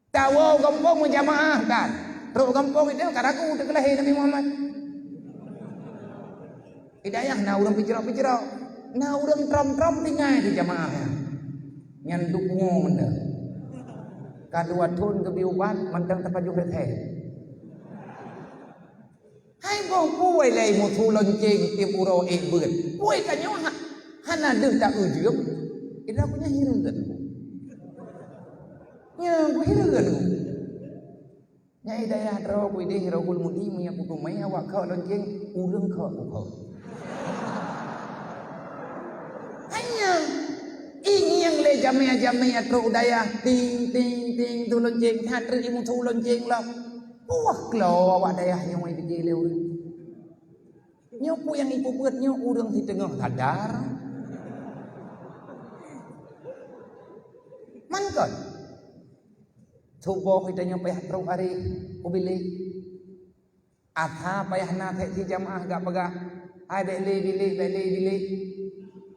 Tawo kampung jamaah kan. Terus kampung itu karaku terkelahi Nabi Muhammad. Hidayah na urang pijerok-pijerok. Nah orang trom-trom tinggal di jamaah nyanduk ngomong kadua tun ke biuban mantang terpaju ke hai bong puai lay mutu lonceng tiap uro beut puai kanyo hana deung tak ujub ida punya hireun nya ku hireun nya hidayah ro ku ide hirul mudi nya ku mai awak kau lonceng urang kau ini yang le jamia terus daya ting tu lonceng hatri imu tu lonceng lah wah klo awak daya yang mai pergi leu nyopu yang ibu buat nyo urang di tengah sadar mangkon coba kita nyo payah terus hari ubili atha payah na di jamaah gak pegah ai beli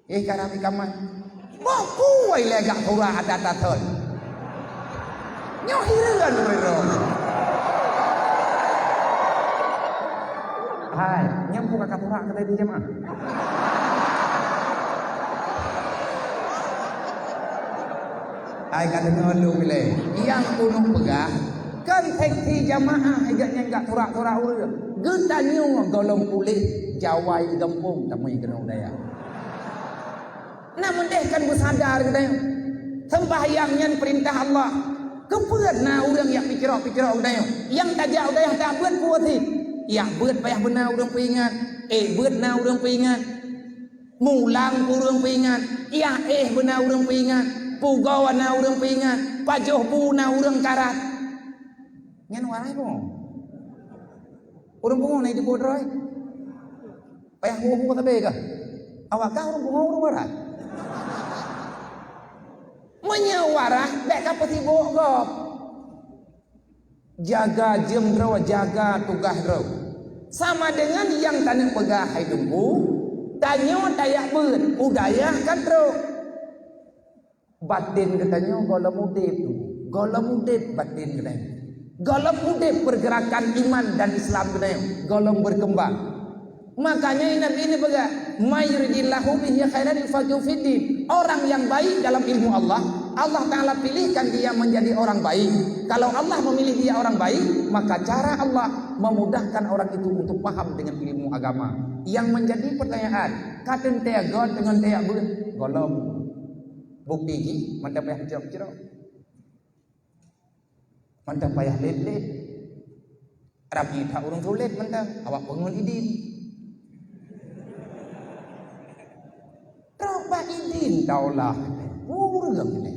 karena ikaman mau kuai lega kurang ada taton nyoh hiruan Hai, nyampu kakak turak kata di jemaah. Hai kata ngelu bila. Yang kunung pegah kan tekti jamaah ajak nyangka turak-turak urang. Getanyo golong pulih jawai di kampung tamai kena daya. Namun deh kan bersadar katanya. Sembahyangnya perintah Allah. Kebeut na urang yang pikir-pikir udaya. Yang tajak udaya tak beut puati. Yang beut payah benar urang peingat. Beut na urang peingat. Mulang urang peingat. Ya benar urang peingat. Pugau na urang peingat. Pajoh bu na urang karat. Ngan warai po. Urang bungo na di bodroy. Payah buo tabe ka. Awak ka urang bungo urang warat. Menyawarah dek kapal tibuk kau. Jaga jem raw, jaga tugas raw. Sama dengan yang tanya pegah hai dumbu, tanya dayak ber, udayah kan raw. Batin katanya golem udip batin katanya. Golem udip pergerakan iman dan Islam katanya, golem berkembang. Makanya Nabi ini pegah, mayuridillahu bihi khairan yufaqihu fiddin. Orang yang baik dalam ilmu Allah, Allah Ta'ala pilihkan dia menjadi orang baik. Kalau Allah memilih dia orang baik, maka cara Allah memudahkan orang itu untuk paham dengan ilmu agama. Yang menjadi pertanyaan, katen tea god dengan tea ber, golom bukti gi, mantap payah cerok-cerok, mantap payah let-let, rapi tak urung tulet mantap, awak pengun idin. Terapa idin taulah, urang ni.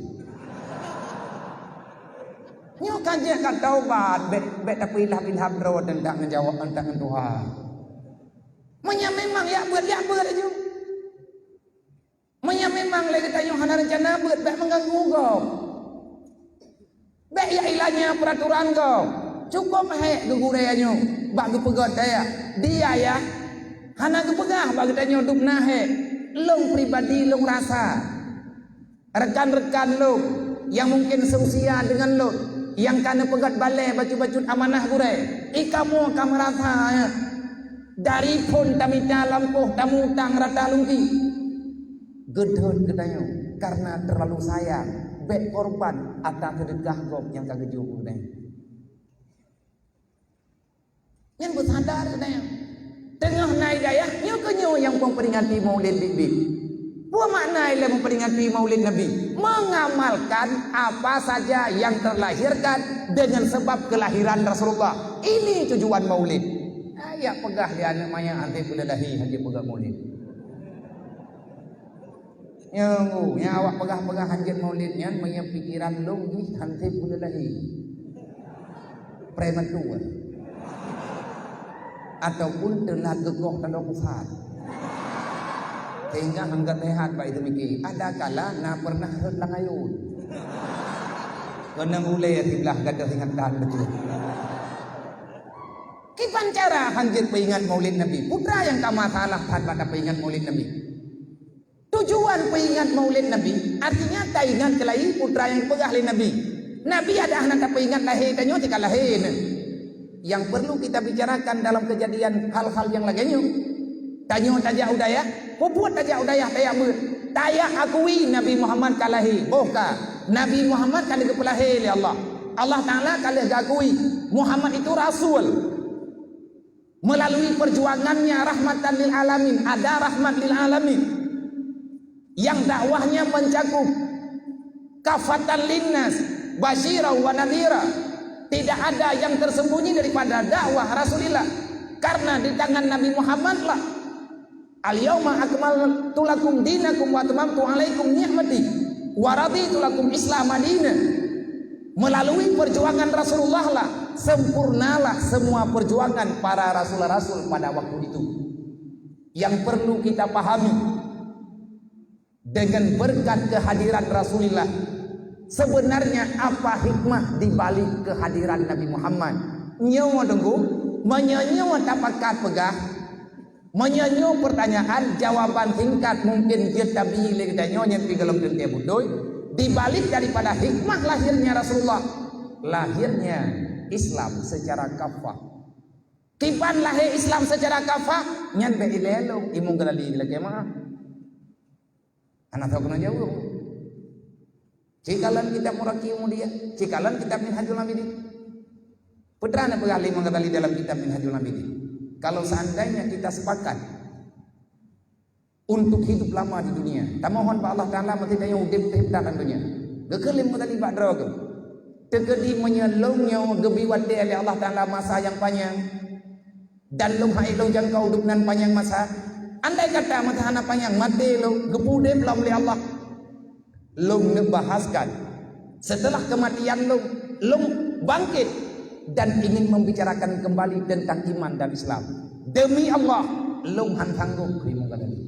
Nyo kaje kat taubat, bet tapi ilham ro tentang menjawab tentang Tuhan. Menya memang ya buat aja. Menya memang lagi tanya hana rencana buat bet mengganggu kau. Bet ya ilahnya peraturan kau. Cukup he gugureanyo, bak gepegot daya. Dia ya hana gepegah bagi tanya duk nahe. Long pribadi long rasa. Rekan-rekan lo yang mungkin seusia dengan lo, yang kana pegat balai baju-baju amanah gure, ikamu kamu rasa ya. Dari pun tamita lampuh tamu tang rata lungki gedhon kedayo karena terlalu sayang bet korban atas sedekah gop yang kageju kedayo yang bersadar kedayo tengah naik daya nyo kenyo yang memperingati maulid Nabi. Apa makna ia memperingati maulid Nabi? Mengamalkan apa saja yang terlahirkan dengan sebab kelahiran Rasulullah. Ini tujuan maulid. Ayak pegah dia anak maya anti pulalahi haji pegah maulid. Yang awak pegah-pegah haji maulidnya maya pikiran logis anti pulalahi. Prematur. Ataupun telah gegoh tanda kufar. Sehingga hanggat lehat baik demikian. Ada kala na pernah lang ayun. Kenang ulay at iblah gadah ingatan betul. Kipan cara hanjit peingat maulid Nabi. Putra yang kamasalah pada peingat maulid Nabi. Tujuan peingat maulid Nabi artinya taingat kelai putra yang pegah oleh Nabi. Nabi ada anak peingat lahir tanyo tika lahir. Yang perlu kita bicarakan dalam kejadian hal-hal yang lainnya. Tanyo tajak udaya, pupuat tajak udaya tayak ber. Tayak akui Nabi Muhammad kalahi. Bohka. Nabi Muhammad kan kepelahi oleh Allah. Allah Ta'ala kalih gakui Muhammad itu Rasul. Melalui perjuangannya rahmatan lil alamin. Ada rahmat lil alamin. Yang dakwahnya mencakup kafatan linnas, basyira wa nadhira. Tidak ada yang tersembunyi daripada dakwah Rasulullah. Karena di tangan Nabi Muhammad lah al-yawma akmaltu lakum dinakum wa atmamtu alaikum ni'mati wa raditu lakum Islam madinah. Melalui perjuangan Rasulullah lah sempurnalah semua perjuangan para rasul-rasul pada waktu itu. Yang perlu kita pahami dengan berkat kehadiran Rasulullah, sebenarnya apa hikmah di balik kehadiran Nabi Muhammad? Nyawa dengku menyanyi tapakat pegah, menyanyi pertanyaan jawaban singkat mungkin kita pilih kita nyonya pigelam dan dia budoy. Di balik daripada hikmah lahirnya Rasulullah, lahirnya Islam secara kafah. Kipan lahir Islam secara kafah nyan be ilelo imong galali lagi mah. Anak tahu kena jauh. Cikalan kita muraki dia, cikalan kitab Minhajul Abidin. Putrana begali mengatali dalam kitab Minhajul Abidin. Kalau seandainya kita sepakat untuk hidup lama di dunia, tak mohon pak Allah Taala mesti tanya udip dalam dunia. Gekelim mengatali pak draga. Tegedi menyelongnya gebiwat dia oleh Allah Taala masa yang panjang. Dan long hai long jangkau hidup nan panjang masa. Andai kata matahana panjang mati long gepude belum oleh Allah. Long ngebahaskan setelah kematian long bangkit dan ingin membicarakan kembali tentang iman dan Islam. Demi Allah long hantanggung krimu kadali.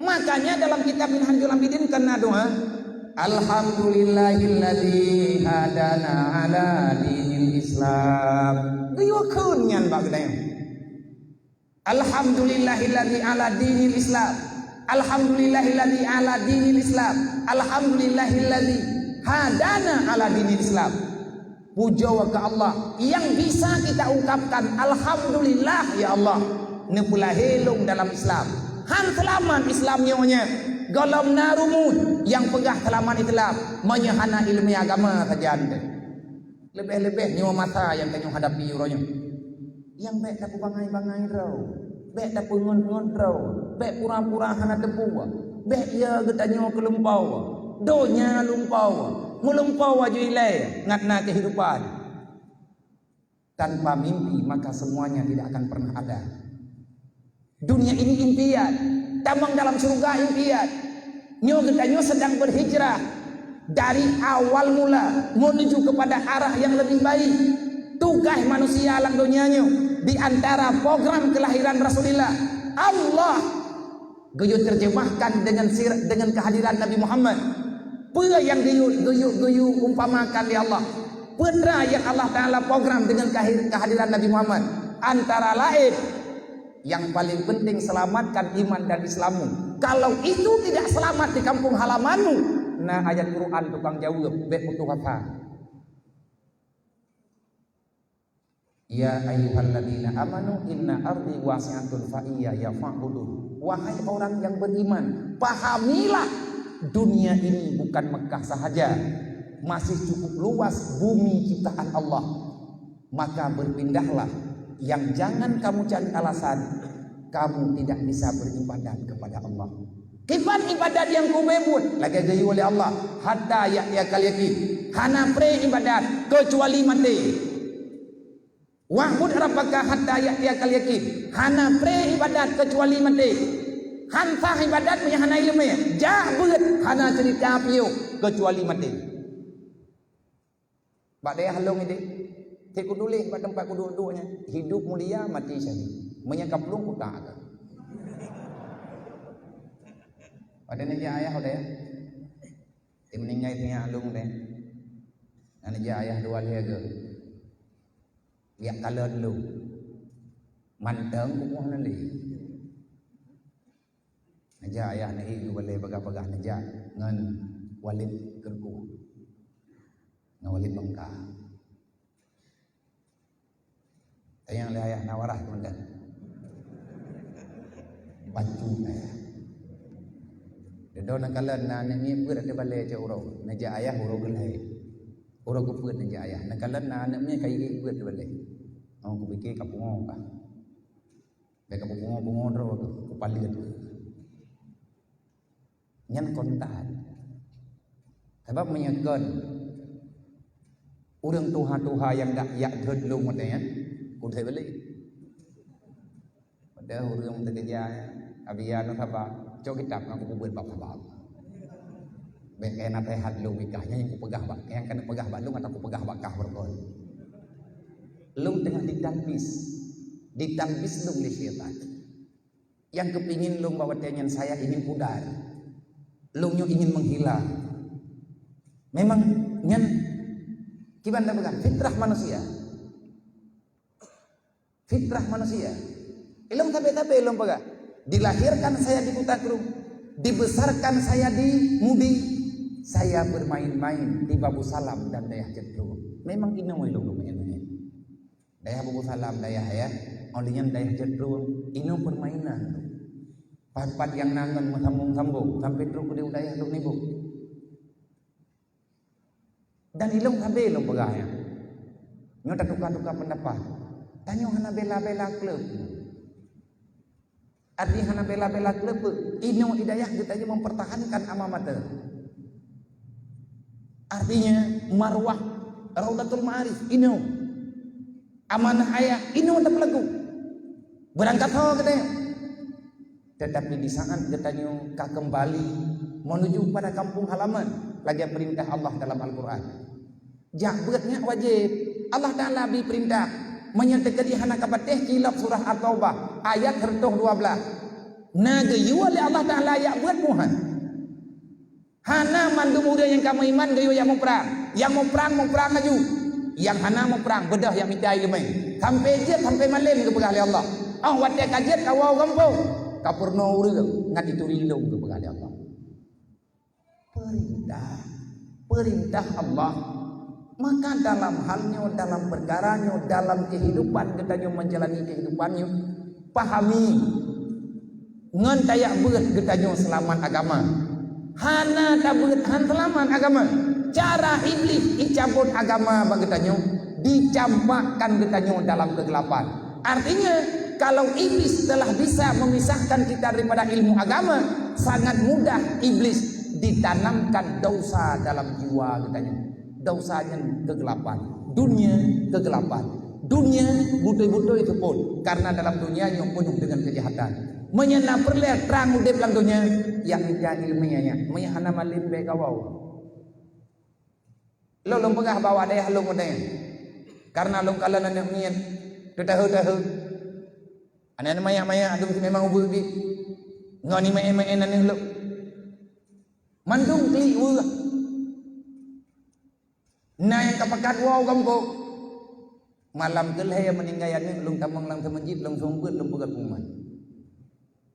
Makanya dalam kitab Minhajul Abidin kena doa Alhamdulillahilladzi hadana ala dinil Islam. Gayukeun nyan bagdaya. Alhamdulillahilladzi ala dinil Islam. Alhamdulillahilladzi ala dinil Islam. Alhamdulillahilladzi hadana ala dinil Islam. Puja ke Allah yang bisa kita ungkapkan alhamdulillah ya Allah nepula helung dalam Islam. Han selamat Islam nyonya. Golom narumud yang pegah telaman Islam menyehana ilmu agama saja anda. Lebih-lebih nyawa mata yang tanya hadapi uronya. Yang baik tak bangai-bangai rau, baik tak pungon-pungon rau, baik pura-pura hana tepu, baik ya getanya kelempau, donya lumpau, melumpau aja ilai ngatna kehidupan. Tanpa mimpi maka semuanya tidak akan pernah ada. Dunia ini impian, tambang dalam surga impian. Nyo getanya sedang berhijrah dari awal mula menuju kepada arah yang lebih baik. Tugas manusia alam dunianya di antara program kelahiran Rasulullah Allah geyo terjemahkan dengan kehadiran Nabi Muhammad. Apa yang geyo umpamakan di Allah. Putra yang Allah Taala program dengan kehadiran Nabi Muhammad antara lain yang paling penting selamatkan iman dan Islammu. Kalau itu tidak selamat di kampung halamanmu, nah ayat Quran tukang jawab baik putu kata. Ya ayyuhalladzina amanu inna ardi wasi'atun fa iyya yafa'budun. Wahai orang yang beriman, pahamilah dunia ini bukan Mekah sahaja, masih cukup luas bumi ciptaan Allah. Maka berpindahlah. Yang jangan kamu cari alasan kamu tidak bisa beribadat kepada Allah. Kipan ibadat yang kubebut lagi gayu oleh Allah hatta ya kaliyakin hana pre ibadat kecuali mati. Wa'bud rabbaka hatta ya kaliyakin hana pre ibadat kecuali mati. Hanta ibadat punya hana ilmu ya. Jabut hana cerita piu kecuali mati. Bak dia halong ini. Saya kudulih pada tempat kududuknya. Hidup mulia, mati syahid. Menyekap lung kutak ke. Pada naja ayah udah ya. Dia meninggal punya alung deh. Naja ayah dua dia ke. Lihat kalau dulu. Manteng kukuh nanti. Naja ayah nahi lu boleh bagah-bagah naja. Ngan walid kerku. Ngan walid bangka. Yang ayah nawarah teman-teman. Bantu ayah. Dedo nakalan na ni pur ada balai je urau. Naja ayah urau gelai. Urau ku pur naja ayah. Nakalan na ni kai pur ada balai. Aku fikir kapung ka. Beka bungo ro ku palit. Nyan kontan. Sebab menyekan urang tuha-tuha yang dak yak dhedlung matanya. Udah beli. Pada orang terkerja, abian nak apa? Cok kitab aku buat bab-bab. Baik kena tehat lu nikahnya yang ku pegah bak, yang kena pegah bak lu atau ku pegah bakah berkon. Lu tengah ditambis lu oleh syaitan. Yang kepingin lu bawa tenyan saya ingin pudar. Lu ingin menghilang. Memang nyan gimana pegang fitrah manusia. Fitrah manusia. Ilmu tapi ilmu pegah. Dilahirkan saya di Kutakrum, dibesarkan saya di Mudi, saya bermain-main di Babu Salam dan Dayah Jetro. Memang ini ilmu main-main. Daya buku salam daya ya. Olinya daya jedrun. Ini permainan. Pat yang nangan sambung sampai terus ke daya duk nibu. Dan ilong sabe ilong pegahnya. Nyo tak tukar-tukar pendapat. Tanyo hana bela-bela klub. Arti hana bela-bela klub. Ino hidayah kita aja mempertahankan amamata. Artinya marwah Raudatul Ma'arif ino. Amanah ayah ino tak lagu. Berangkat ho katanya. Tetapi di saat katanya kembali menuju pada kampung halaman, lagi perintah Allah dalam Al-Quran. Jabetnya wajib. Allah Ta'ala beri perintah menyatakan di hana kapatih kilap surah At-Taubah ayat 12. Naga yu oleh Allah Ta'ala ya buat muhan. Hana mandu muda yang kamu iman gayo yang mau perang. Yang mau perang maju. Yang hana mau perang bedah yang minta ilmu. Sampai jet sampai malam ke pegali Allah. Ah wadah kajet kawau kampung. Kapurno urang ngat diturilung ke pegali Allah. Perintah Allah. Maka dalam halnya, dalam perkaranya, dalam kehidupan kita menjalani kehidupannya, pahami ngan tayak beut kita selamat agama. Hana tak beut han selamat agama. Cara iblis dicabut agama bagi kita dicampakkan kita dalam kegelapan. Artinya kalau iblis telah bisa memisahkan kita daripada ilmu agama, sangat mudah iblis ditanamkan dosa dalam jiwa kita. Dosanya kegelapan, dunia kegelapan, dunia butuh-butuh itu pun karena dalam dunia yang penuh dengan kejahatan. Menyana perlihat terang udip dalam dunia yang tidak ilmiahnya, menyana malim bekawau. Lo pegah bawa daya lo mudeng, karena lo kalau nak niat tahu. Anak maya adum memang ubul bi, ngani maya nani lo, mandung kli ulah. Nah yang kapakat wow kampo malam kelih meninggayan lung tamang lang masjid lung sumbut lung pegat umat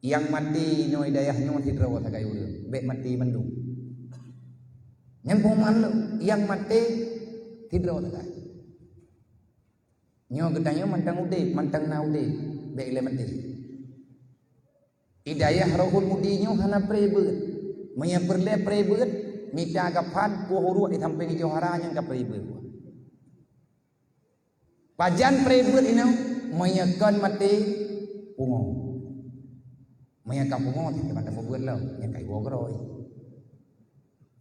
yang mati nyo hidayah nyo tidrawat agak urang bek mati mendung nyempoman lo yang mati tidrawat agak nyo gedanya mantang na ude bek le mati hidayah rohul mudi nyo hana prebeut menyeperle prebeut mita kapan ku huru di sampai di johara yang kapribut. Pajan pribut ini menyekan mati pungo. Menyekan pungo tidak ada membuat lo yang kai wogroi.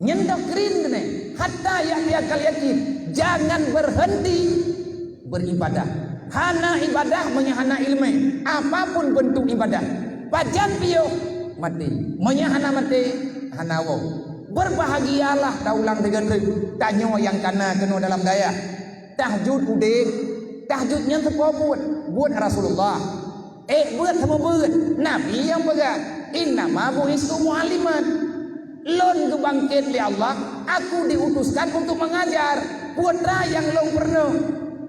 Nyendak kering ni hatta yang dia kalian jangan berhenti beribadah. Hana ibadah menyahana ilmu apapun bentuk ibadah. Pajan piyo mati menyahana mati hanawo. Berbahagialah daulang dengan tanyo yang kana kena dalam daya tahajud udik tahajudnya sepo buat Rasulullah buat sama buat Nabi yang pegang inna ma bu'istu mu'alliman lon kebangkit li Allah aku diutuskan untuk mengajar putra yang long pernah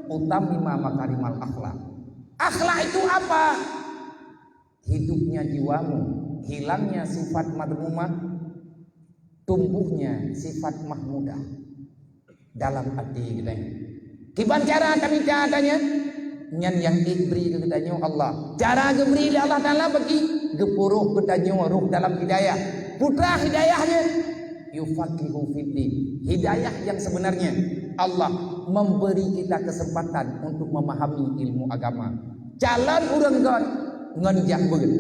utamima makarimal akhlak itu apa hidupnya jiwamu hilangnya sifat madmumah tumbuhnya sifat mahmudah dalam hati kita. Kiban cara kami katanya nyan yang diberi ke kita Allah. Cara diberi oleh Allah Taala bagi gepuruh kita ruh dalam hidayah. Putra hidayahnya yufaqihu fiddin. Hidayah yang sebenarnya Allah memberi kita kesempatan untuk memahami ilmu agama. Jalan urang God ngan jak beut.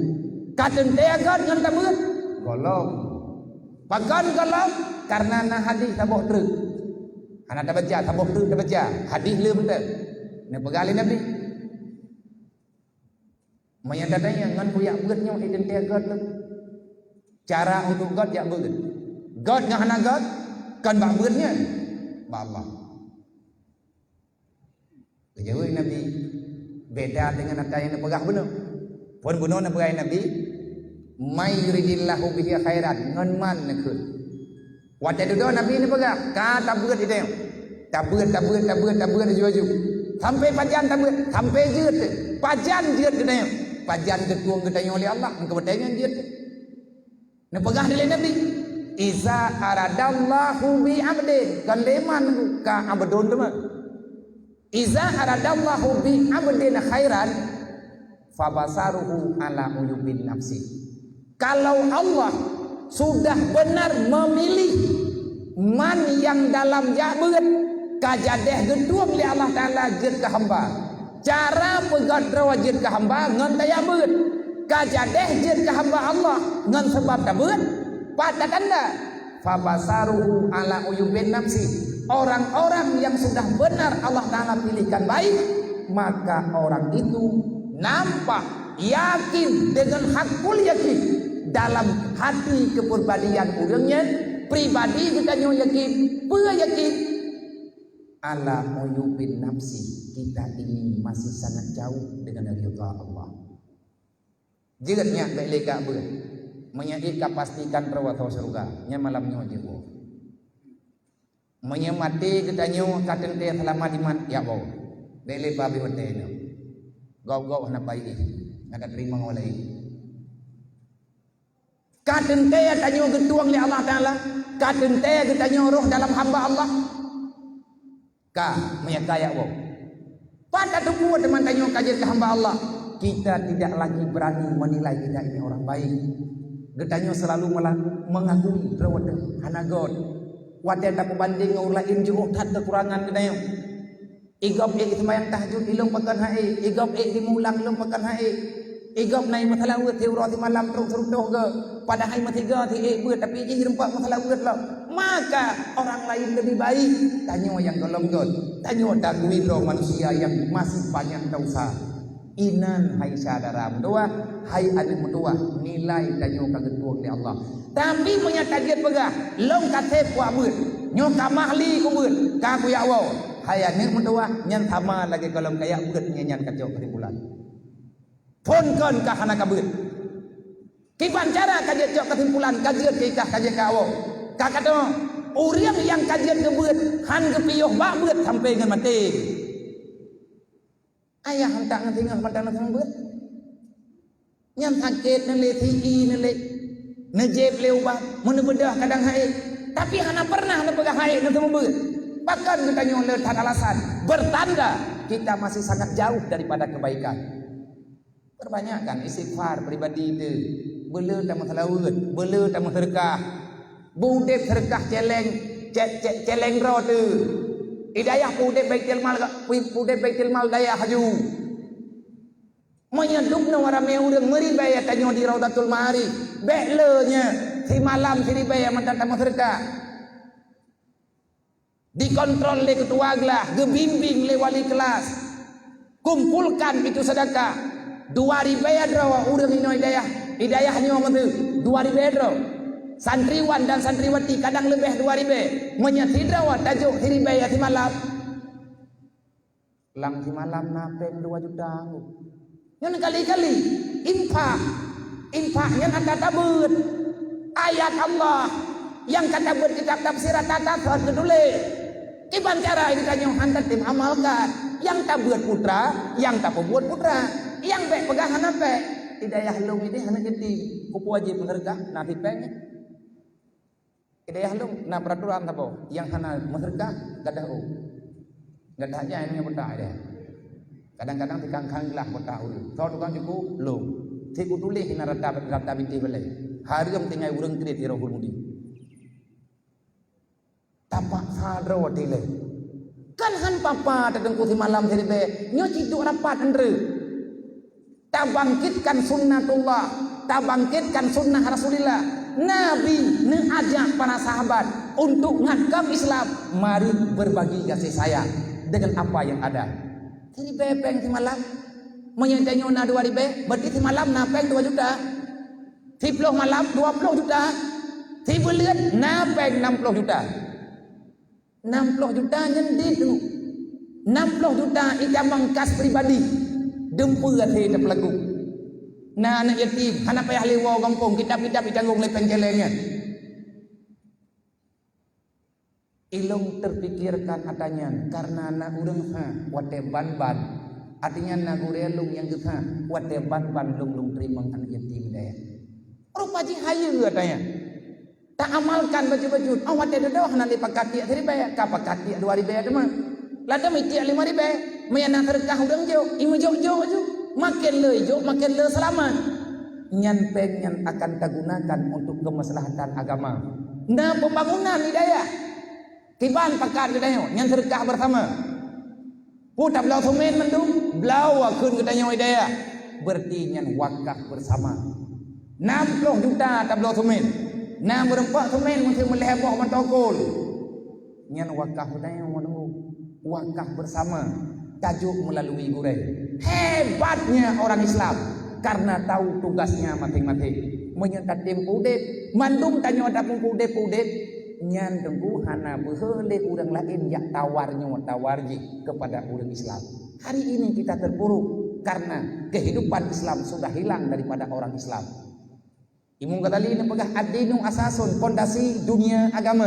Katen teh God ngan ta beut. Golong Pagan kalau karena na hadis tabuh terus. Anak dah baca tabuh terus dah baca. Hadis le betul. Ni pegali Nabi. Maya datanya ngan puyak beutnya identitas God le. Cara untuk God jak beut. God ngahana God kan bak beutnya. Ba Allah. Kejauh Nabi beda dengan apa yang dipegah benar. Pun benar nak pegai Nabi may yuridillahu bihi khairan ngan man nakut wajah duduk Nabi ni pegah kata beut itu tabeutaju sampai pajan tabeut sampai jeut pajan jeut gedanya pajan ketuang gedanya oleh Allah kebedayan jeut ni pegah dari Nabi iza aradallahu bi abdi kan leman ka abdun tu mah Iza aradallahu bi 'abdin khairan fabasaruhu ala uyubin nafsi. Kalau Allah sudah benar memilih man yang dalam jabut kajadeh geduang li Allah Taala jid ke hamba. Cara pegat rawajid ke hamba ngan daya beut. Kajadeh jid ke hamba Allah ngan sebab tabut. Pada tanda fabasaruhu ala uyubin nafsi. Orang-orang yang sudah benar Allah Ta'ala pilihkan baik, maka orang itu nampak yakin dengan hakul yakin dalam hati kepribadian orangnya pribadi kita yakin yakin ala uyubin nafsi. Kita ini masih sangat jauh dengan ridha Allah. Jiratnya baik leka ber menyadika pastikan rawatau surga nya malamnya jiwa menyemati kita nyu katen teh selama di mat ya bau dele babi hotelnya gau na bayi nak terima oleh katen teh kita nyu getuang li Allah Taala katen teh kita nyu roh dalam hamba Allah ka menyakaya bau pada tubuh teman tanyo kajian ke hamba Allah kita tidak lagi berani menilai kita ini orang baik kita nyu selalu mengagumi rawat hanagon wadah tak banding ngau lain juga tak kekurangan kita yang igop itu sembahyang tahajud ilung pakan hai igop dimulang ilung pakan hai igop naik masalah uat teurati malam terus ke pada hari matiga ti buat tapi je rempak masalah uat lah maka orang lain lebih baik tanyo yang golong god tanyo tak widro manusia yang masih banyak dosa inan hai saudara mendua hai adik mendua nilai tanyo kagetuang di Allah tapi menyatakan pegah long katep wa beut nyo kamahli ku beut ka ku ya wa haya nek mendua nyan sama lagi kalau kaya beut nyanyan kacau kesimpulan pon ka hana ka beut kiban cara kajet cok kesimpulan kajet kikah kajet ka wa ka kata urang yang kajet ke beut han ke piyuh ba beut sampai ngan mati ayah hantak ngan tinggal padang nang beut nyan sakit nang le ti nang le nejeb lewat menebedah kadang hai tapi hana pernah nepegah hai nang beut bahkan kita nyon letat alasan bertanda kita masih sangat jauh daripada kebaikan. Perbanyakkan istighfar pribadi itu bela tak masalah uut bela tak sedekah budep sedekah celeng ro tu hidayah budep baitul mal daya haju menyedukna warame urang meri baya tanyo di Raudatul Ma'arif belenya si malam si baya mantan tamu sedekah dikontrol le ketua gelah gebimbing le wali kelas kumpulkan itu sedekah 2000 draw urang ino hidayahnya mentu 2000 draw santriwan dan santriwati kadang lebih 2000 menyati draw tajuk si baya si malam lang si malam napeng 2 juta yang kali-kali infaknya kata tabut ayat Allah yang kata tabut kitab tafsir tata kedule iban cara ini kan yang hantar tim amalkan yang tabut putra yang tak buat putra yang baik pegangan apa hidayah long ini hanya jadi kupu wajib menergah nanti pengen hidayah long nah peraturan apa yang hanya menergah gak ada aja ini yang berdak dia kadang-kadang dikangkang lah kota ulu so tukang cukup lo tiku tulis ina rata binti belai hari yang tinggal urang kredit rohul mudi tapak sadra wadile kan han papa tetengku si malam sini be nyo ciduk rapat andre tak bangkitkan sunnatullah tak bangkitkan sunnah Rasulullah Nabi mengajak para sahabat untuk ngagam Islam mari berbagi kasih sayang dengan apa yang ada. Jadi bepeng si malam menyentanyo na 2000 berarti si malam napeng 2 juta si puluh malam 20 juta si belut napeng 60 juta 60 juta nyendit tu 60 juta ika mangkas pribadi dempur hati terpelagu na anak yatim hana payah lewa kampung kitab-kitab ditanggung lepeng celengnya ilung terpikirkan adanya karena anak urang wate ban artinya anak urelung yang kita wate ban lung terima anak yatim daya rupa ji hayu katanya tak amalkan baju-baju wate dodoh nanti pakati tadi bayar ka pakati 2000 mah Lada miti lima ribe, mayana terkah udang jo, imu jo jo jo, makin le selamat. Nyan pengen akan digunakan untuk kemaslahatan agama. Nah pembangunan hidayah, tiban pakar hidayah, nyan terkah bersama. Putar belau tumen mendung, belau akun hidayah hidayah, berarti nyan wakaf bersama. 60 juta tak belau tumen, 64 tumen mesti meleheboh mentokol. Nyan wakaf hidayah wakaf bersama, tajuk melalui gurih. Hebatnya orang Islam karena tahu tugasnya masing-masing. Menyertai tempo dep, mandung tanya ada pungku dep, nyan tunggu hana behele orang lain yang tawarji kepada orang Islam. Hari ini kita terpuruk karena kehidupan Islam sudah hilang daripada orang Islam. Imam Ghazali nepegah ad-dinu asasun, fondasi dunia agama.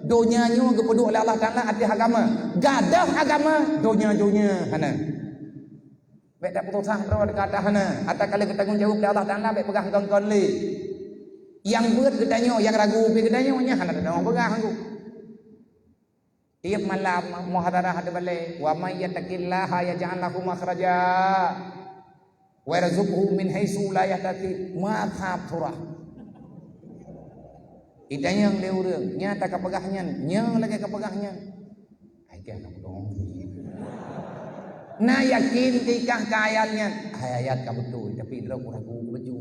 Donyanya kepedu oleh Allah Ta'ala ada agama. Gadah agama, donya hana. Baik tak putusah rawat kata hana. Atau kalau kita tanggungjawab oleh Allah Ta'ala, baik pegang kawan-kawan li. Yang buat kedanyo, yang ragu pergi kedanyo, hana tak orang pegang aku. Tiap malam muhadarah ada balik. Wa may yattaqillaha yaj'al lahu makhraja. Wa yarzuqhu min haitsu la yahtasib. Ma thapurah. Idanya yang leurang, nyata kapegahnya, nyang lagi kapegahnya. Ayat nak dong. Nah yakin tikah kayanya, ayat ka betul, tapi ragu baju.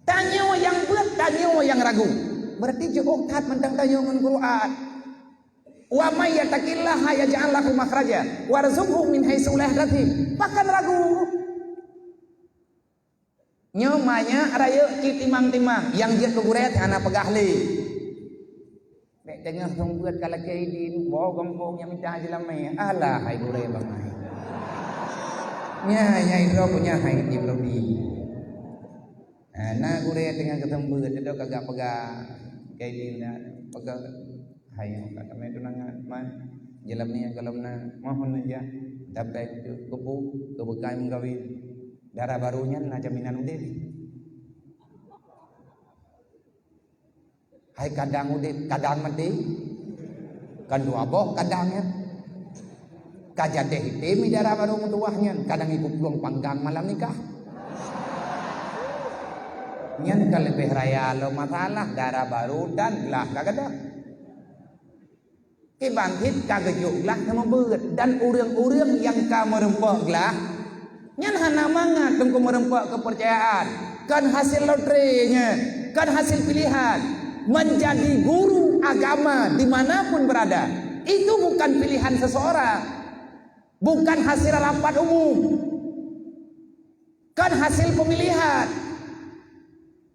Tanyo yang buat, tanyo yang ragu. Berarti cukup kat mentang tanyo dengan Quran. Wa may yattaqillaha yaj'al lahu makhraja warzuqhu min haitsu la yahtasib. Bahkan ragu. Nyomanya raya timang-timang yang dia keguret anak pegahli. Nek tengah tungguat kalau kaidin bawa kampung yang minta jelamai. Alah hai gure bang hai. Nya hidro punya hai tim lebih. Nah gure tengah ketemu itu kagak pegah kaidin pegah hai kata mai tunangan man jelamnya kalamna mohon aja dapat kupu kebekai menggawin. Darah barunya na jaminan udip. Hai kadang udip, kadang mati. Kan dua boh kadangnya. Kajadeh hitimi darah baru mutuahnya. Kadang ikut pulang panggang malam nikah. Nyan kalebih raya lo masalah darah baru dan lah kagak. Kebangkit kagak lah sama beut dan urang-urang yang kamu rempok lah. Nyan hana mangat tunggu merempak kepercayaan. Kan hasil lotrenya, kan hasil pilihan. Menjadi guru agama dimanapun berada. Itu bukan pilihan seseorang. Bukan hasil rapat umum. Kan hasil pemilihan.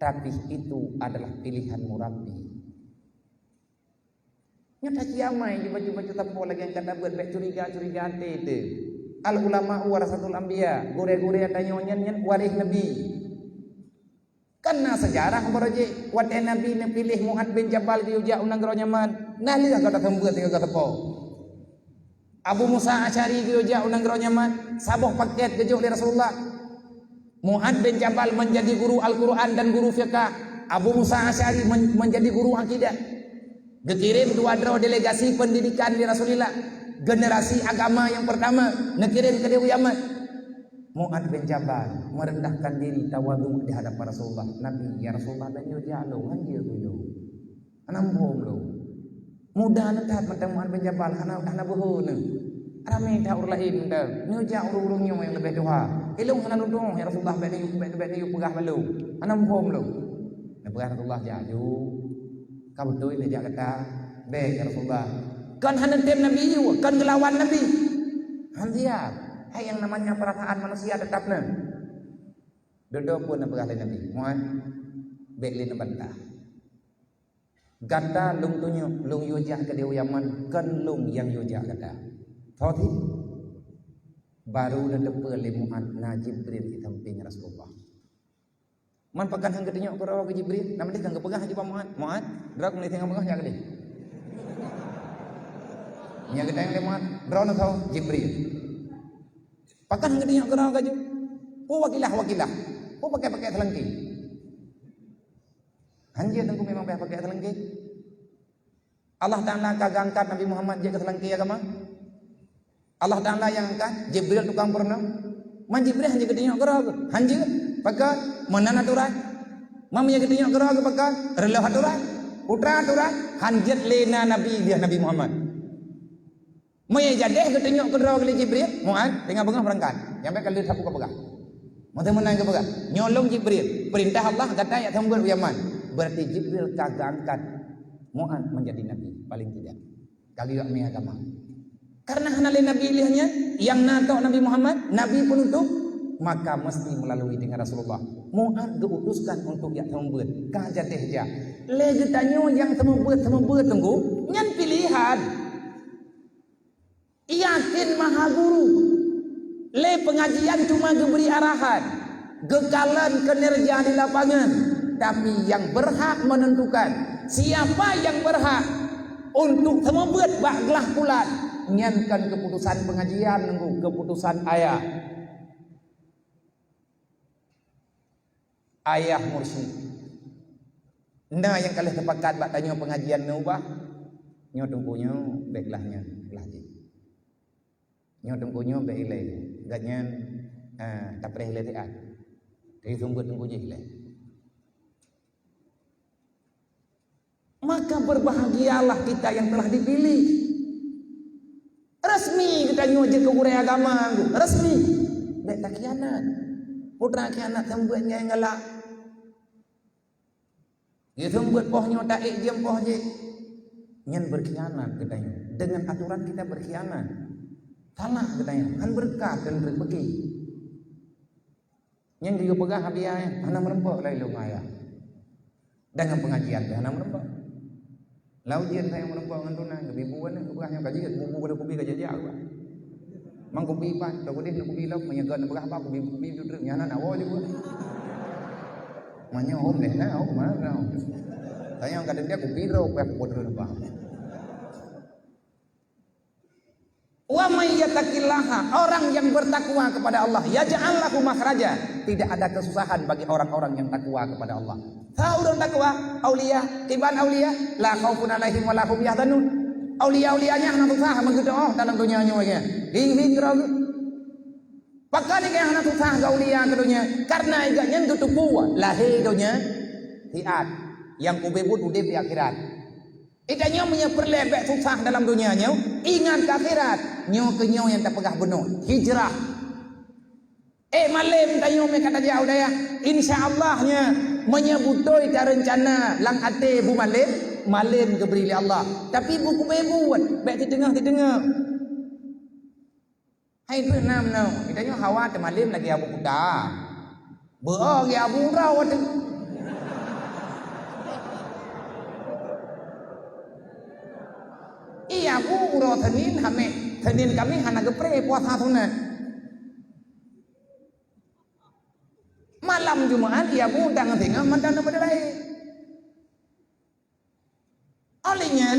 Tapi itu adalah pilihan murabbi. Nyata kiamai baca-baca tapo lagi yang kata buat baik curiga-curiga itu. Al ulama warasatul anbiya, gure-gure tanya nyan waris nabi. Karena sejarah baraje wate nabi ne pilih Mu'ad bin Jabal di uja unang gro nyaman. Nah lihat kata tembuat tiga tepo. Abu Musa Asy'ari di uja unang gro nyaman, saboh paket gejuk dari Rasulullah. Mu'ad bin Jabal menjadi guru Al-Qur'an dan guru fiqh. Abu Musa Asy'ari menjadi guru akidah. Dikirim dua dro delegasi pendidikan di Rasulullah. Generasi agama yang pertama nekirim ke Dewi Yaman. Mu'ad bin Jabal merendahkan diri tawadhu di hadapan Rasulullah. Nabi ya Rasulullah dan yo jalo hanjir dulu. Anam hom lo. Mudah netat mentang Mu'ad bin Jabal hana buhun. Ramai taur lain dah. Nyo ja urung yang lebih doa. Ilung hana dudung ya Rasulullah bani yuk pegah malu. Anam hom lo. Nabi Rasulullah jaju. Kau betul ini dia kata, baik ya Rasulullah. Kan hanya tem Nabi you, kan ngelawan Nabi. Handiat, hai yang namanya perasaan manusia tetapnya. Duduk pun apa kata Nabi, mohon beklin bantah. Gata lung tunjuk, lung yujah ke Dewi Yaman, kan lung yang yujah kata. Thoti baru dan depan limuan na Jibril di samping Rasulullah. Man pegang hang ketinyo ke rawa ke Jibril, nama dia kan kepegang haji Muhammad. Muhammad, berak mulai tengah pegang jaga dia. Nya gedang lemah drone atau Jibril. Pakan gedenya gerang kaju. Wakilah. Pakai selengki. Anjir tengku memang pakai selengki. Allah Ta'ala kagangkat Nabi Muhammad dia ke selengki agama. Allah Ta'ala yang angkat, Jibril tukang pernah. Man Jibril hanya ketengok kerag, hanya pakai mana aturan. Mamanya ketengok kerag pakai relah aturan, putra aturan, hanjat lena Nabi dia Nabi Muhammad. Maya jadi ketengok kerag oleh Jibril, Mu'ad tengah bengah berangkat. Sampai kalau dia sapu ke pegang. Mata menang ke pegang. Nyolong Jibril, perintah Allah kata ayat hambur Yaman. Berarti Jibril kagak angkat Mu'ad menjadi Nabi paling tidak. Kagak mi agama. Karena hanale Nabi ilahnya yang nato Nabi Muhammad, Nabi penutup, maka mesti melalui dengan Rasulullah. Mu'ad diutuskan untuk yang tembuat, kajateh ja. Le getanyo yang tembuat tunggu, nyan pilihan. Yakin maha guru. Le pengajian cuma diberi arahan, gekalan kinerja di lapangan, tapi yang berhak menentukan siapa yang berhak untuk tembuat baklah pulat. Nyankan keputusan pengajian nunggu keputusan ayah mursyid. Nah yang kalian sepakat bak tanya pengajian nubah nyo tunggunya baiklah lagi nyo tunggunya baik ilai gatnya tak pernah ilai tiat dari sumber tunggunya ilai. Maka berbahagialah kita yang telah dipilih. Resmi kita nyuji ke kurai agama, resmi. Baik tak kianat, putra kianat tembuatnya yang galak. Dia tembuat pohnya tak jam poh je. Nyan berkhianat katanya. Dengan aturan kita berkhianat. Salah katanya. Kan berkat dan rezeki. Nyan juga pegang habiah, hana merempok lai lumaya. Dengan pengajian hana merempok. Laujian saya merempok dengan tunang, kebibuan yang kebahnya kajian, bubu pada kubi kajian apa? Mang kubi pan, dah kubi nak kubi lap, menyaga nak berapa kubi duduk nyana nak wajib buat. Manya om deh, nah om mana? Saya angkat dia kubi rok, aku bodoh apa? Wa may yattaqillaha, orang yang bertakwa kepada Allah, yaj'al lahu makhraja. Tidak ada kesusahan bagi orang-orang yang takwa kepada Allah. Tahu dong takwa, aulia, tiban aulia, la khaufun alaihim wa la hum yahzanun. Aulia-aulianya hana susah begitu dalam dunia nya ya. Hing rog. Pakane kaya hana susah ga aulia ke dunia karena iganya tutupu lahe dunia tiat yang kubebut udip di akhirat. Itanya punya perlebek susah dalam dunia nya, ingat ke akhirat. Nyo ke nyo yang tak pegah benar. Hijrah. Malam tayo me kata jauh daya. Insyaallah-nya menyebutoi ta rencana lang ate bu malam keberi oleh Allah. Tapi buku buat baik di tengah. Hai tu nam no. Itanya hawa te malam lagi abu kuda. Beo lagi abu raw tu. Iya bu uro Senin kami hana gepre puasa sunat. Malam Jumat ia pun dengan tengah mantan pada lain. Olehnya,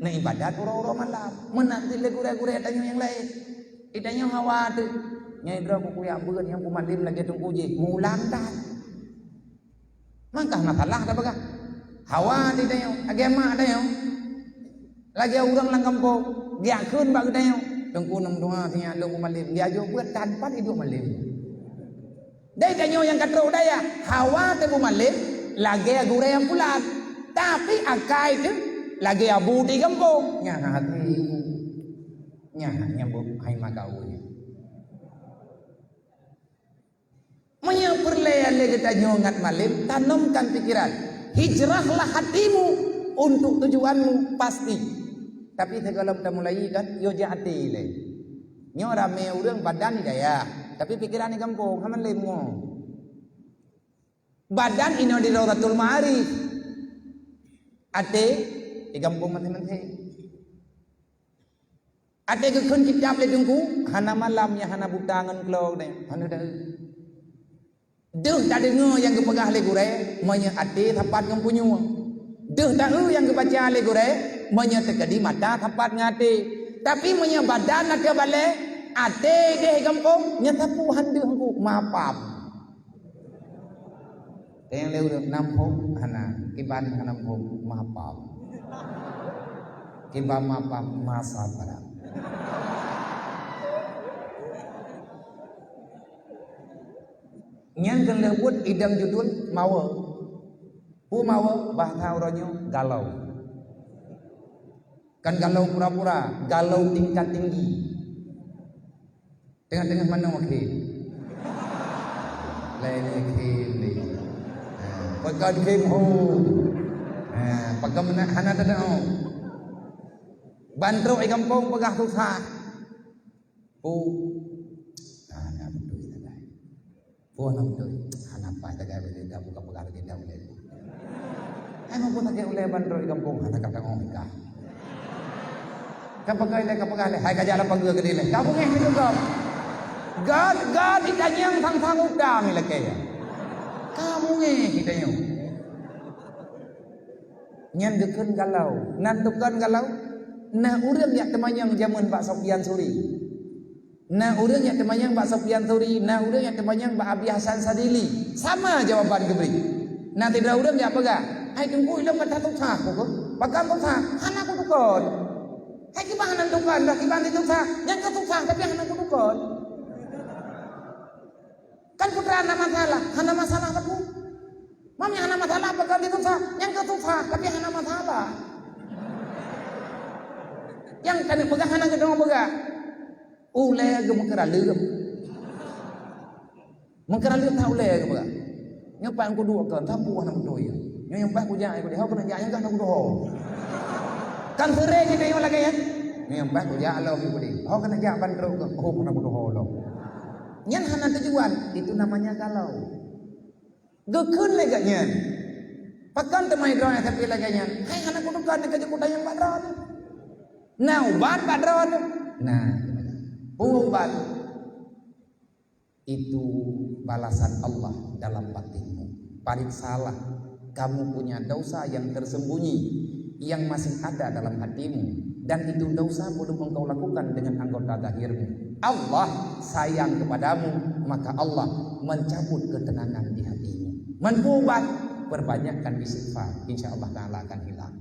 na ibadat uro malam, menanti legure-gure tanya yang lain. Idanya khawatir, nyai dra ku ya beun yang kumalim lagi tunggu je, mulang dah. Mangkah masalah dah bagah. Khawatir tanya, agama tanya. Lagi orang lang kampung, dia keun bag tanya. Tunggu nam doa tanya lu kumalim, dia jo buat tanpa hidup malim. Dai tanyo yang katro daya hawa tebu malim lagi agure yang pulat tapi akai tu lagi abu di kampung nya hati nya nyambung hai makaunya manya perlean le tanyo ngat malim tanamkan pikiran hijrahlah hatimu untuk tujuanmu pasti tapi segala kita mulai kan yo jati le nyo rame urang badan daya tapi pikiran di kampung, haman lemo. Badan ini di Rawdatul Ma'arif. Ate di kampung masing-masing. Ate kekun kitab le tunggu, hana malamnya hana butangan kelog deh, hana dah. Deh tak dengar yang kepegah le gure, manya ate tapat ngampunyu. Deh tak yang kebaca le gure, manya terkadi mata tapat ngate. Tapi manya badan nak balik. Ate deh kampung nyatapu handu hangku mapap. Yang leu nampung hana kiban nampung mapap. Kiban mapap masa pada. Nyan kan lebut idam judul mawa. Pu mawa bahasa uronyo galau. Kan galau pura-pura, galau tingkat tinggi. Tengah-tengah mana wakil? Lele kili. Pakai kim ho. Pakai mana hana dadao. Bandro ay kampung pagah susah. Pu. Ana betul kita dah. Pu ana betul. Hana pa taga boleh dah buka pagah kita boleh. Ay mo taga boleh bandro ay kampung hana kata ong ka. Kapag le hay kajala pag gede le. Kamu ngeh juga. God itanyang thang udang ni laki. Kamu ngeh kitanya. Nyan deken galau, nan dukan galau. Nah urang yak temanyang zaman Pak Sofyan Suri. Nah urang yak temanyang Pak Sofyan Suri, nah urang yak temanyang Pak Abi Hasan Sadili. Sama jawaban keberi. Nah tidak urang yak pegah. Hai tunggu ilang kata tukah kok. Bakal tukah, hana ku dukon. Hai kibahan dukan, dah kibahan tukah. Yang ke tukah tapi hana ku dukon. Kan putra hana masalah aku. Mami hana masalah bakal ditukah. Yang ke tukah tapi hana masalah. Yang kan pegang hana gedong pegang. Ule ge mengkeraleup. Mengkeraleup ta ule ge pegang. Nya pa ku dua kan tapu hana doi. Nya yang pa ku jai ku deh kena jai yang kan ku doh. Kan sere kita yo lagi ya. Nya yang pa ku jai lo ku deh. Ho kena jai ban ro ke ho kena ku doh lo. Nyan hana tujuan itu namanya galau. Gekeun le ga nyan. Pakan temai drone tapi lagi nyan. Hai hana ku dukan ke jekutan yang badron. Nah ubat badron. Nah ubat itu balasan Allah dalam batinmu. Paling salah kamu punya dosa yang tersembunyi yang masih ada dalam hatimu dan itu dosa belum engkau lakukan dengan anggota zahirmu. Allah sayang kepadamu maka Allah mencabut ketenangan di hatimu. Menubat perbanyakkan istighfar, insyaallah taala akan hilang.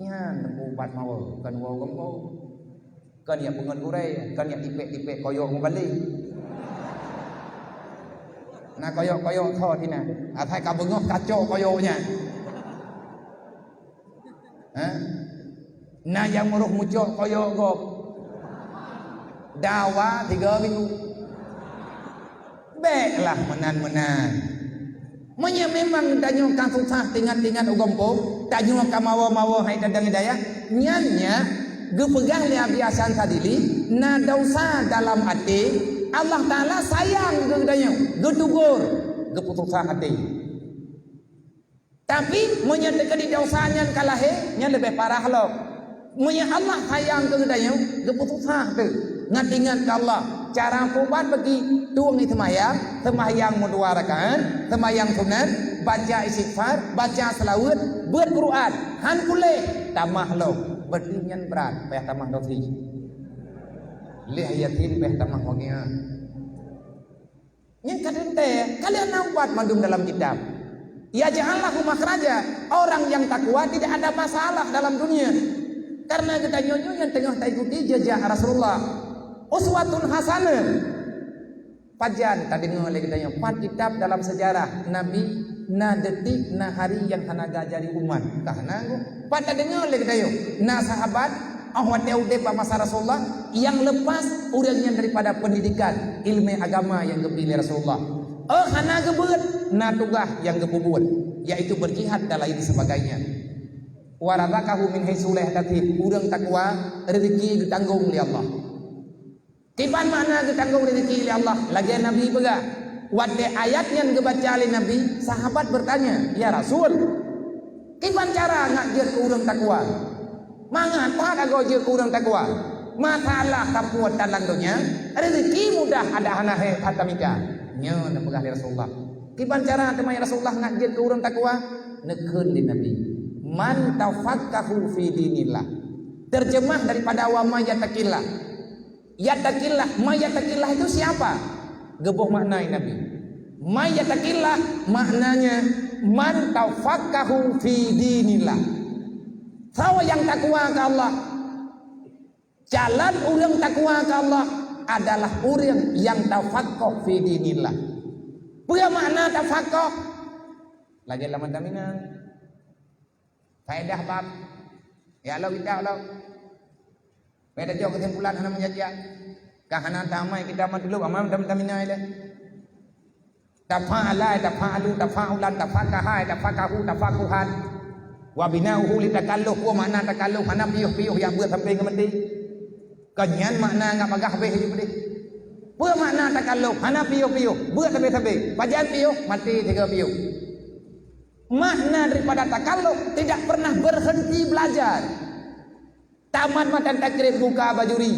Nya ubat mau kan wow gembau. Kan ya pengen urai, kan ya ipek-ipek koyok balik. Nah koyok thod ni nah. Athai ka bengok kacau koyoknya. Nah yang muruh mucok koyok gop. Dawa 3 minggu. Baiklah menan. Manya memang danyo kang susah tingan-tingan ugompong, danyo ka mawa-mawa hai dadang hidayah, nyannya gepegah li abiasan sadili, na dosa dalam hati, Allah Taala sayang ke danyo, getugur, geputusah hati. Tapi manya teka di dosanya kalahe, nya lebih parah lo. Manya Allah sayang ke danyo, geputusah tu. Ngatingan ke Allah. Cara pubat bagi tuang ni semayang mu 2 rakaat, semayang sunat, baca istighfar, baca selawat, buat Quran, han kuleh tamah lo, berdinyan berat, payah tamah dosi. Lih yatin payah tamah wagia. Yang kadente kalian nampak mandum dalam kitab. Ya ja'allahu makhraja. Orang yang takwa tidak ada masalah dalam dunia. Karena kita nyonyo yang tengah ikuti jejak Rasulullah. Uswatun hasanah. Pajan tadi ngoleh kita yang 4 kitab dalam sejarah Nabi na detik na hari yang hanaga jari umat. Karena pada dengar oleh kita yo. Na sahabat ahwat ude pa masa Rasulullah yang lepas urangnya daripada pendidikan ilmu agama yang kepilih Rasulullah. Hanaga beut na tugah yang kebubuat yaitu berjihad dan lain sebagainya. Warazaqahu min haitsu la yahtasib. Urang takwa rezeki ditanggung oleh Allah. Tiban mana ditanggung rezeki oleh Allah. Lagi Nabi pega. Wade ayatnya kebaca oleh Nabi, sahabat bertanya, "Ya Rasul, tiban cara ngajir ke urang takwa?" Mangapa ada gojir ke urang takwa? Masalah kapuat dalam dunia, rezeki mudah ada hanahe hatamika. Nya pegah oleh Rasulullah. Tiban cara temai Rasulullah ngajir ke urang takwa? Nekeun di Nabi. Man tafakkahu fi dinillah. Terjemah daripada wa ma yatakillah. Yatakillah, ma yatakillah itu siapa? Gebuh maknai Nabi. Ma yatakillah maknanya man tafakkahu fi dinillah. Sawa yang takwa ke Allah. Jalan urang takwa ke Allah adalah urang yang tafakkuh fi dinillah. Pua makna tafakoh. Lagi lama taminang. Faedah bab. Ya Allah kita Allah. Beda jauh kesimpulan hana menjadi. Kahana tamai kita mati dulu amam taminang ile. Tafa'ala, tafa'alu, tafa'ulan, tafakahai, tafakahu, tafakuhan. Wa bina'uhu li takalluh. Wa makna takalluh hana piyuh-piyuh yang buat sampai ke mati. Kenyan makna ngak bagah habis hidup dia. Apa makna takalluh? Hana piyuh-piyuh. Buat habis-habis. Bajan piyuh, mati 3 piyuh. Makna daripada takalluh tidak pernah berhenti belajar. Taman matan takrib buka bajuri.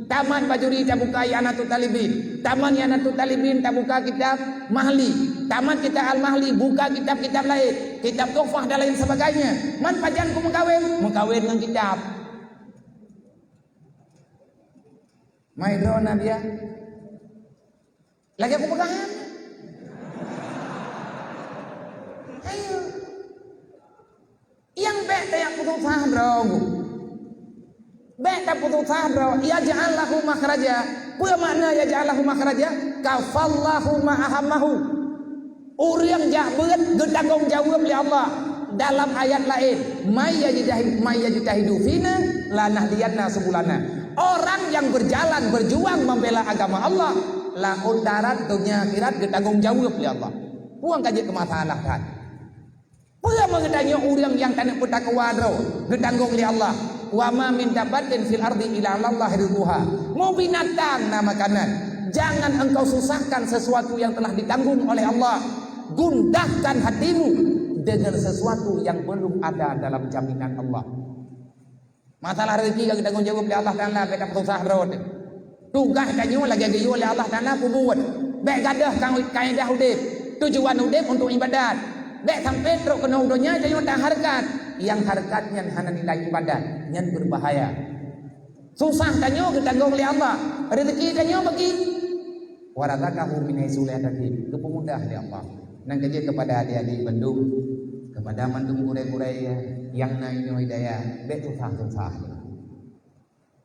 Taman bajuri tak buka Yanatul Talibin. Taman Yanatul Talibin tak buka kitab Mahli. Taman kitab Al-Mahli buka kitab-kitab lain. Kitab Tuhfah dan lain sebagainya. Man pajan ku mengkawin? Mengkawin dengan kitab. Mai drone dia. Lagi aku pegangan. Ayo. Yang baik tak putus asa bro. Baik tak putus asa bro. Ya ja'allahu makhraja. Apa makna ya ja'allahu makhraja? Kafallahu ma'ahamahu. Orang yang bertanggung jawab oleh Allah dalam ayat lain. May yajtahidu fina lanahdiyatna subulana. Orang yang berjalan berjuang membela agama Allah la darat dunia akhirat bertanggung jawab oleh Allah. Puang kaji ke masalah kan. Puang mengetanya orang yang tak bertakwa bertanggung oleh Allah. Wa ma min dabatin fil ardi illa Allah rizquha. Mau binatang nama kanan. Jangan engkau susahkan sesuatu yang telah ditanggung oleh Allah. Gundahkan hatimu dengan sesuatu yang belum ada dalam jaminan Allah. Masalah rezeki yang ditanggung jawab oleh Allah Ta'ala beda susah road. Tugas kanyo lagi gayo oleh Allah Ta'ala buat. Baik gadah kaedah udip. Tujuan udip untuk ibadat. Baik sampai teruk kena udonya kanyo tak harkat. Yang harkatnya hanya nilai ibadat, yang berbahaya. Susah kanyo ditanggung oleh Allah. Rezeki kanyo bagi warazaqahu min haitsu la yahtasib. Kepemudah oleh Allah. Nang kerja kepada adik-adik Bandung, kepada mantung kurai-kurai yang naiknya hidayah, bet susah-susah.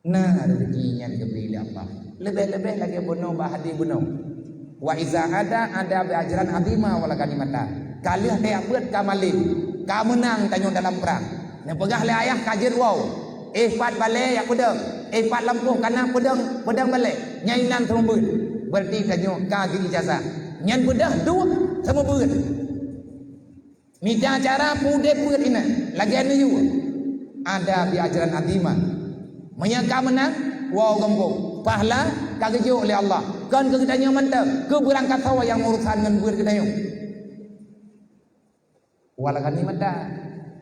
Nah rezekinya diberi oleh Allah. Lebih-lebih lagi bunuh bahadi bunuh. Wa iza ada beajaran azima wala kanimata. Kalih dia buat kamalin, menang tanyo dalam perang. Yang pegah le ayah kajir wow. Pat balik yak pedang. Pat lampuh kanan pedang balik. Nyai nan terumbun. Berarti tanyo kaki ijazah. Nyan bedah dua sama berat. Mita cara pude berat ini. Lagi anu you. Ada di ajaran azima. Menyangka menang, wow gembong. Pahala kagejo oleh Allah. Kan kegitannya mantap. Ke berangkat sawa yang urusan dengan berat kedanyo. Walakan ni mata.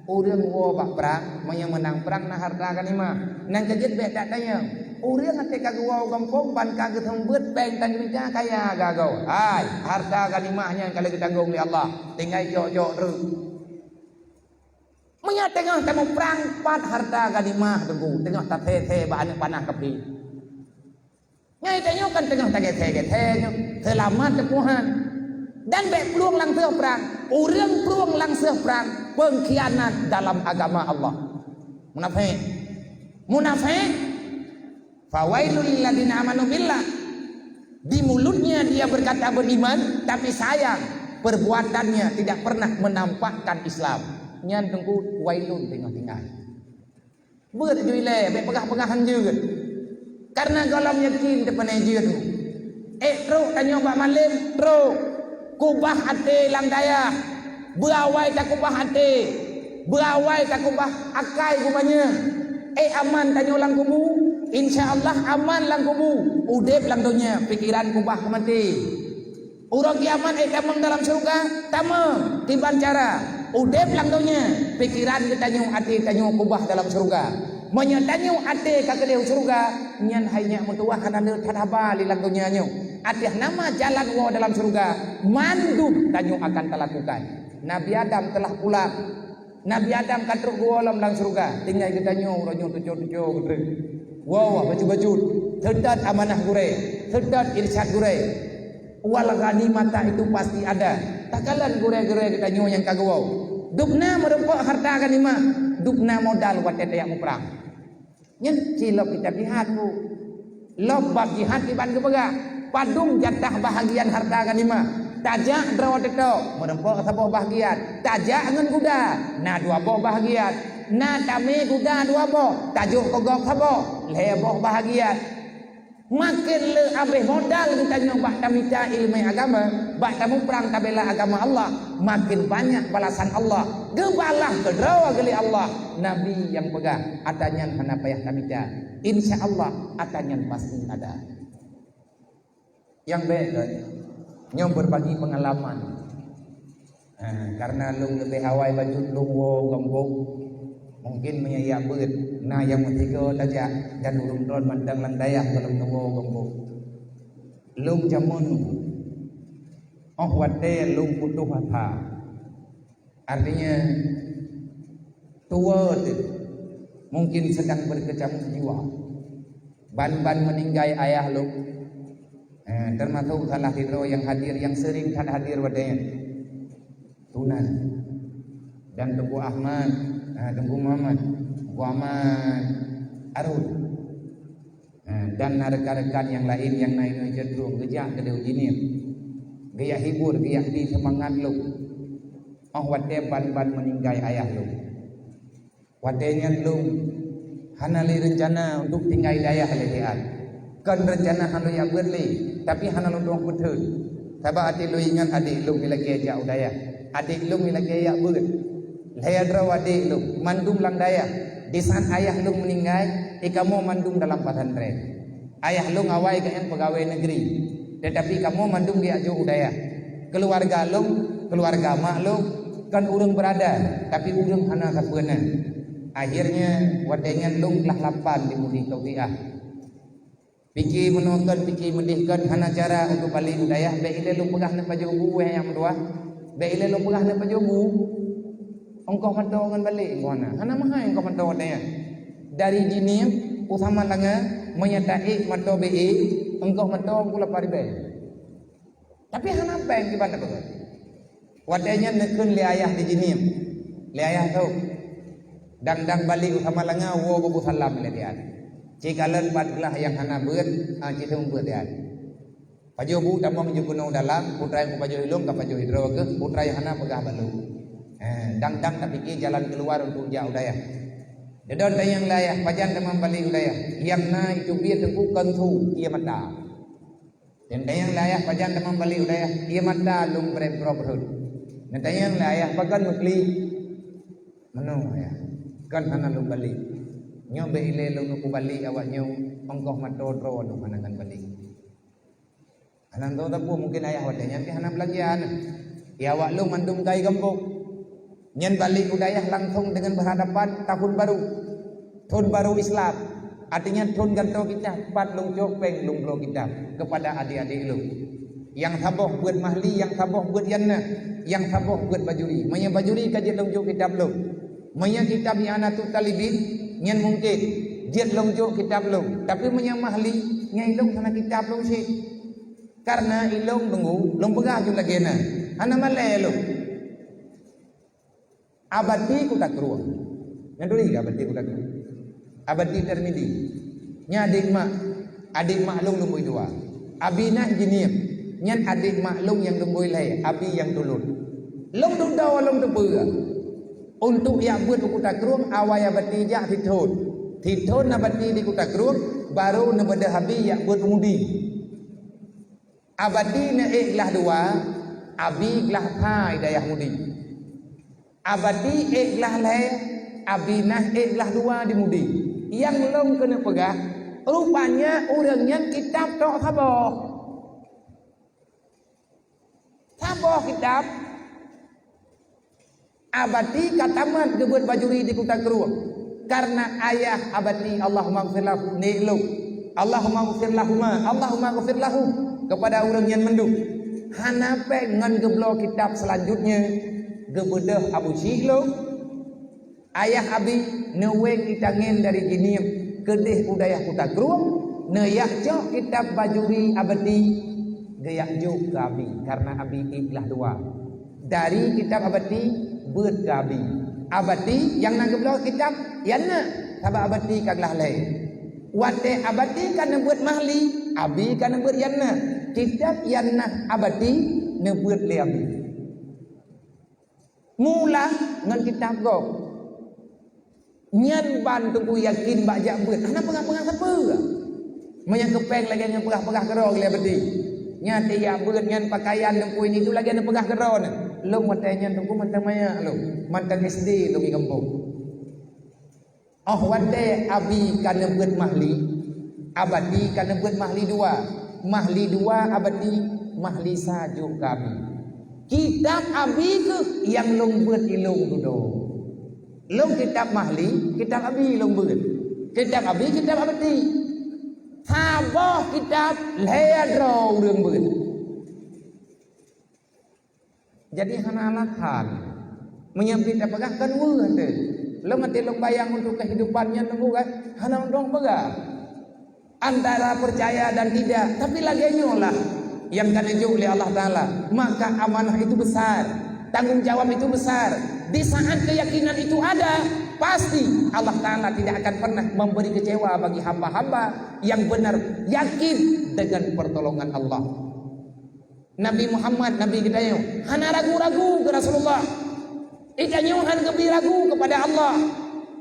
Orang wow bak perang, menang perang nah harta kanima. Nang kejit bet tak tanya. Orang ate kagak wow gembong ban kagak sembut beng tang mita kaya gagau. Hai, harta kanimahnya kalau ditanggung oleh Allah. Tinggal jok-jok terus. Menya tengah tamu perang pat harta ganimah tunggu tengah tak teh bahan panah kepi. Nyai tengok kan tengah tak teh selamat tepuhan dan baik peluang lang perang. Orang peluang lang perang pengkhianat dalam agama Allah. Munafik. Fawailul lil ladzina amanu billah. Di mulutnya dia berkata beriman tapi sayang perbuatannya tidak pernah menampakkan Islam. Nyan tengku wailun tengah-tengah. Beut juile be pegah-pegahan juga. Karena galam yakin depan aja tu. Tro tanyo bak malim, tro. Kubah ate lang daya. Berawai tak kubah ate. Berawai tak kubah akai kumanya. Aman tanyo lang kubu. Insyaallah aman lang kubu. Udep lang dunia, pikiran kubah mati. Urang kiamat damang dalam surga, tamang tiban cara. Udep lang dunia, pikiran kita nyung ati tanyo kubah dalam surga. Menyatanyo ati kakadeu surga, nyan hanya mutuah kana thadaba li lang dunia nyo. Ati nama jalan wo dalam surga, mandub tanyo akan terlakukan. Nabi Adam telah pulang. Nabi Adam katruk golam dalam surga, tinggal kita nyo ronyo tujo-tujo gede. Wow, baju-baju, sedat amanah gure, sedat irsyad gure. Wal ghanimata itu pasti ada. Takalan gure-gure kita nyo yang kagawau. Dukna merempok harta ghanimah, dukna modal buat tete yang perang. Nyen cilok kita jihad bu. Lob bab jihad di ban kepegak. Padung jatah bahagian harta ghanimah. tajak draw teto merempok saboh bahagian tajak ngan kuda na dua boh bahagian na tame kuda dua boh tajuk kogok saboh leboh bahagian makin le abeh modal kita nyobak tamita ilmu agama bak tamu perang tabela agama Allah makin banyak balasan Allah gebalah kedraw geli Allah nabi yang pegang atanyan hana payah tamita insyaallah atanyan pasti ada yang baik nyom berbagi pengalaman karena lu lebih awal baju lu gembok mungkin menyayak beut nah yang ketiga saja dan ulung ron mandang landayah kalau nunggu gembok lung jamun wate lung putuh hata artinya tua tu mungkin sedang berkecamuk jiwa ban-ban meninggai ayah lu termasuk salah hidro yang hadir yang sering tak hadir wadanya Tunan dan Tengku Ahmad Tengku Muhammad Tengku Ahmad Arun dan rekan-rekan yang lain yang naik cenderung gejak kedeu jinir gaya hibur gaya di semangat lu wate ban-ban meninggai ayah lu watenya lu hanali rencana untuk tinggal daya halian kan rencana hanu yang berli tapi hana lu doang betul sabab adik lu ingat adik lu bila keja udaya adik lu bila keja ber laya draw adik lu mandum lang daya di saat ayah lu meninggal kamu mandum dalam pesantren ayah lu ngawai ke pegawai negeri tetapi kamu mandum dia jo udaya keluarga lu keluarga mak lu kan urang berada tapi urang hana sapeuna akhirnya wadenya lu lah lapan di mudi taufiah fikir menonton, fikir mendihkan hana cara untuk balik budaya baik ile lu pegah na pajobu yang kedua baik ile lu pegah na pajobu engkau mantau ngan balik ngona hana mahai engkau mantau wadanya dari dini utama langa menyatakan mantau be engkau mantau kula paribe tapi hana apa yang gimana betul wadanya nekun li ayah di dini li ayah tu dang balik utama langa wo bu salam le dia cikalan padlah yang hana beut citung beut ya pajo bu damong ju gunung dalam putra yang pajo ilung ka pajo hidro ke putra yang hana pegah balu dang tapi ki jalan keluar untuk jauh daya dedon tayang layah pajan demam balik udaya yang na itu biar tengku kantu ia mata dan tayang layah pajan demam balik udaya ia mata lung berepro berhud dan tayang layah pagan mekli menu ya kan hana lung balik nyo be ile lu ku balik awak nyo ongkoh matodro nu manangan balik anan to tapu mungkin ayah wadanya ke hana belagian ya awak lu mandum kai gembok nyen balik udayah langsung dengan berhadapan tahun baru Islam artinya tahun ganto kita pat lung jok peng lung blo kita kepada adik-adik lu yang saboh buat mahli yang saboh buat yanna yang saboh buat bajuri manya bajuri kaji lung jok kitab lu manya kitab I'anatul Talibin nyen mungkin dia longjo kitab long tapi menyamahli nyai long sana kitab long si karena ilong tunggu long pegah juga kena hana malai long abadi ku tak ruang nyanduri abadi ku tak ruang abadi termidi nya adik mak long lumboy dua abinah jiniem nyen adik mak long yang lumboy lai abi yang tulun long tu daw long tu pega untuk yang buat buku takrung awaya batijah tithon na bati di kutakrung baru na bada habi yang buat mudi abadi na ikhlah dua abi ikhlah hai dayah mudi abadi ikhlah leh abi nah ikhlah dua di mudi yang long kena pegah rupanya orangnya kitab tok saboh kitab abadi katamat gebuat bajuri di kota keruang karena ayah abadi Allahumma gfirlahu ni'lu Allahumma gfirlahu kepada orang yang menduk hanape ngan geblo kitab selanjutnya gebedah Abu Syihlo ayah abi neweng itangin dari giniam kedih udayah kota keruang neyak jok kitab bajuri abadi gayak jok abi karena abi ikhlah dua dari kitab abadi buat gabi abadi yang nak geblau kitab yana sabab abadi kaglah lai wate abadi kana buat mahli abi kana buat yana kitab yana abadi nebuat liam. Mula ngan kitab go. Nyan ban tunggu yakin bak jak beut. Ana pengang-pengang siapa? Menyang kepeng lagi ngan pegah-pegah kerong le bedi. Nyan dia beut ngan pakaian tunggu ini tu lagi ana pegah kerong. Long matanya tunggu mantang maya lo. Mantang SD lo di kampung. Oh wate abi kana beut mahli. Abadi kana beut mahli dua. Mahli dua abadi mahli sajuk kami. Kitab abi ke yang long beut ilung tu. Long kitab mahli, kitab abi long beut. Kitab abi, kitab abadi. Thaboh kitab leadro urang beut. Jadi hana alasan menyambit apakah kan weuh teh. Long ate long bayang untuk kehidupannya nunggu kan hana undang pegang. Antara percaya dan tidak, tapi lagi nyolah yang ditunjuk oleh Allah Ta'ala, maka amanah itu besar, tanggung jawab itu besar. Di saat keyakinan itu ada, pasti Allah Ta'ala tidak akan pernah memberi kecewa bagi hamba-hamba yang benar yakin dengan pertolongan Allah. Nabi Muhammad, Nabi kita yang hana ragu-ragu ke Rasulullah, ikannya hana ragu kepada Allah.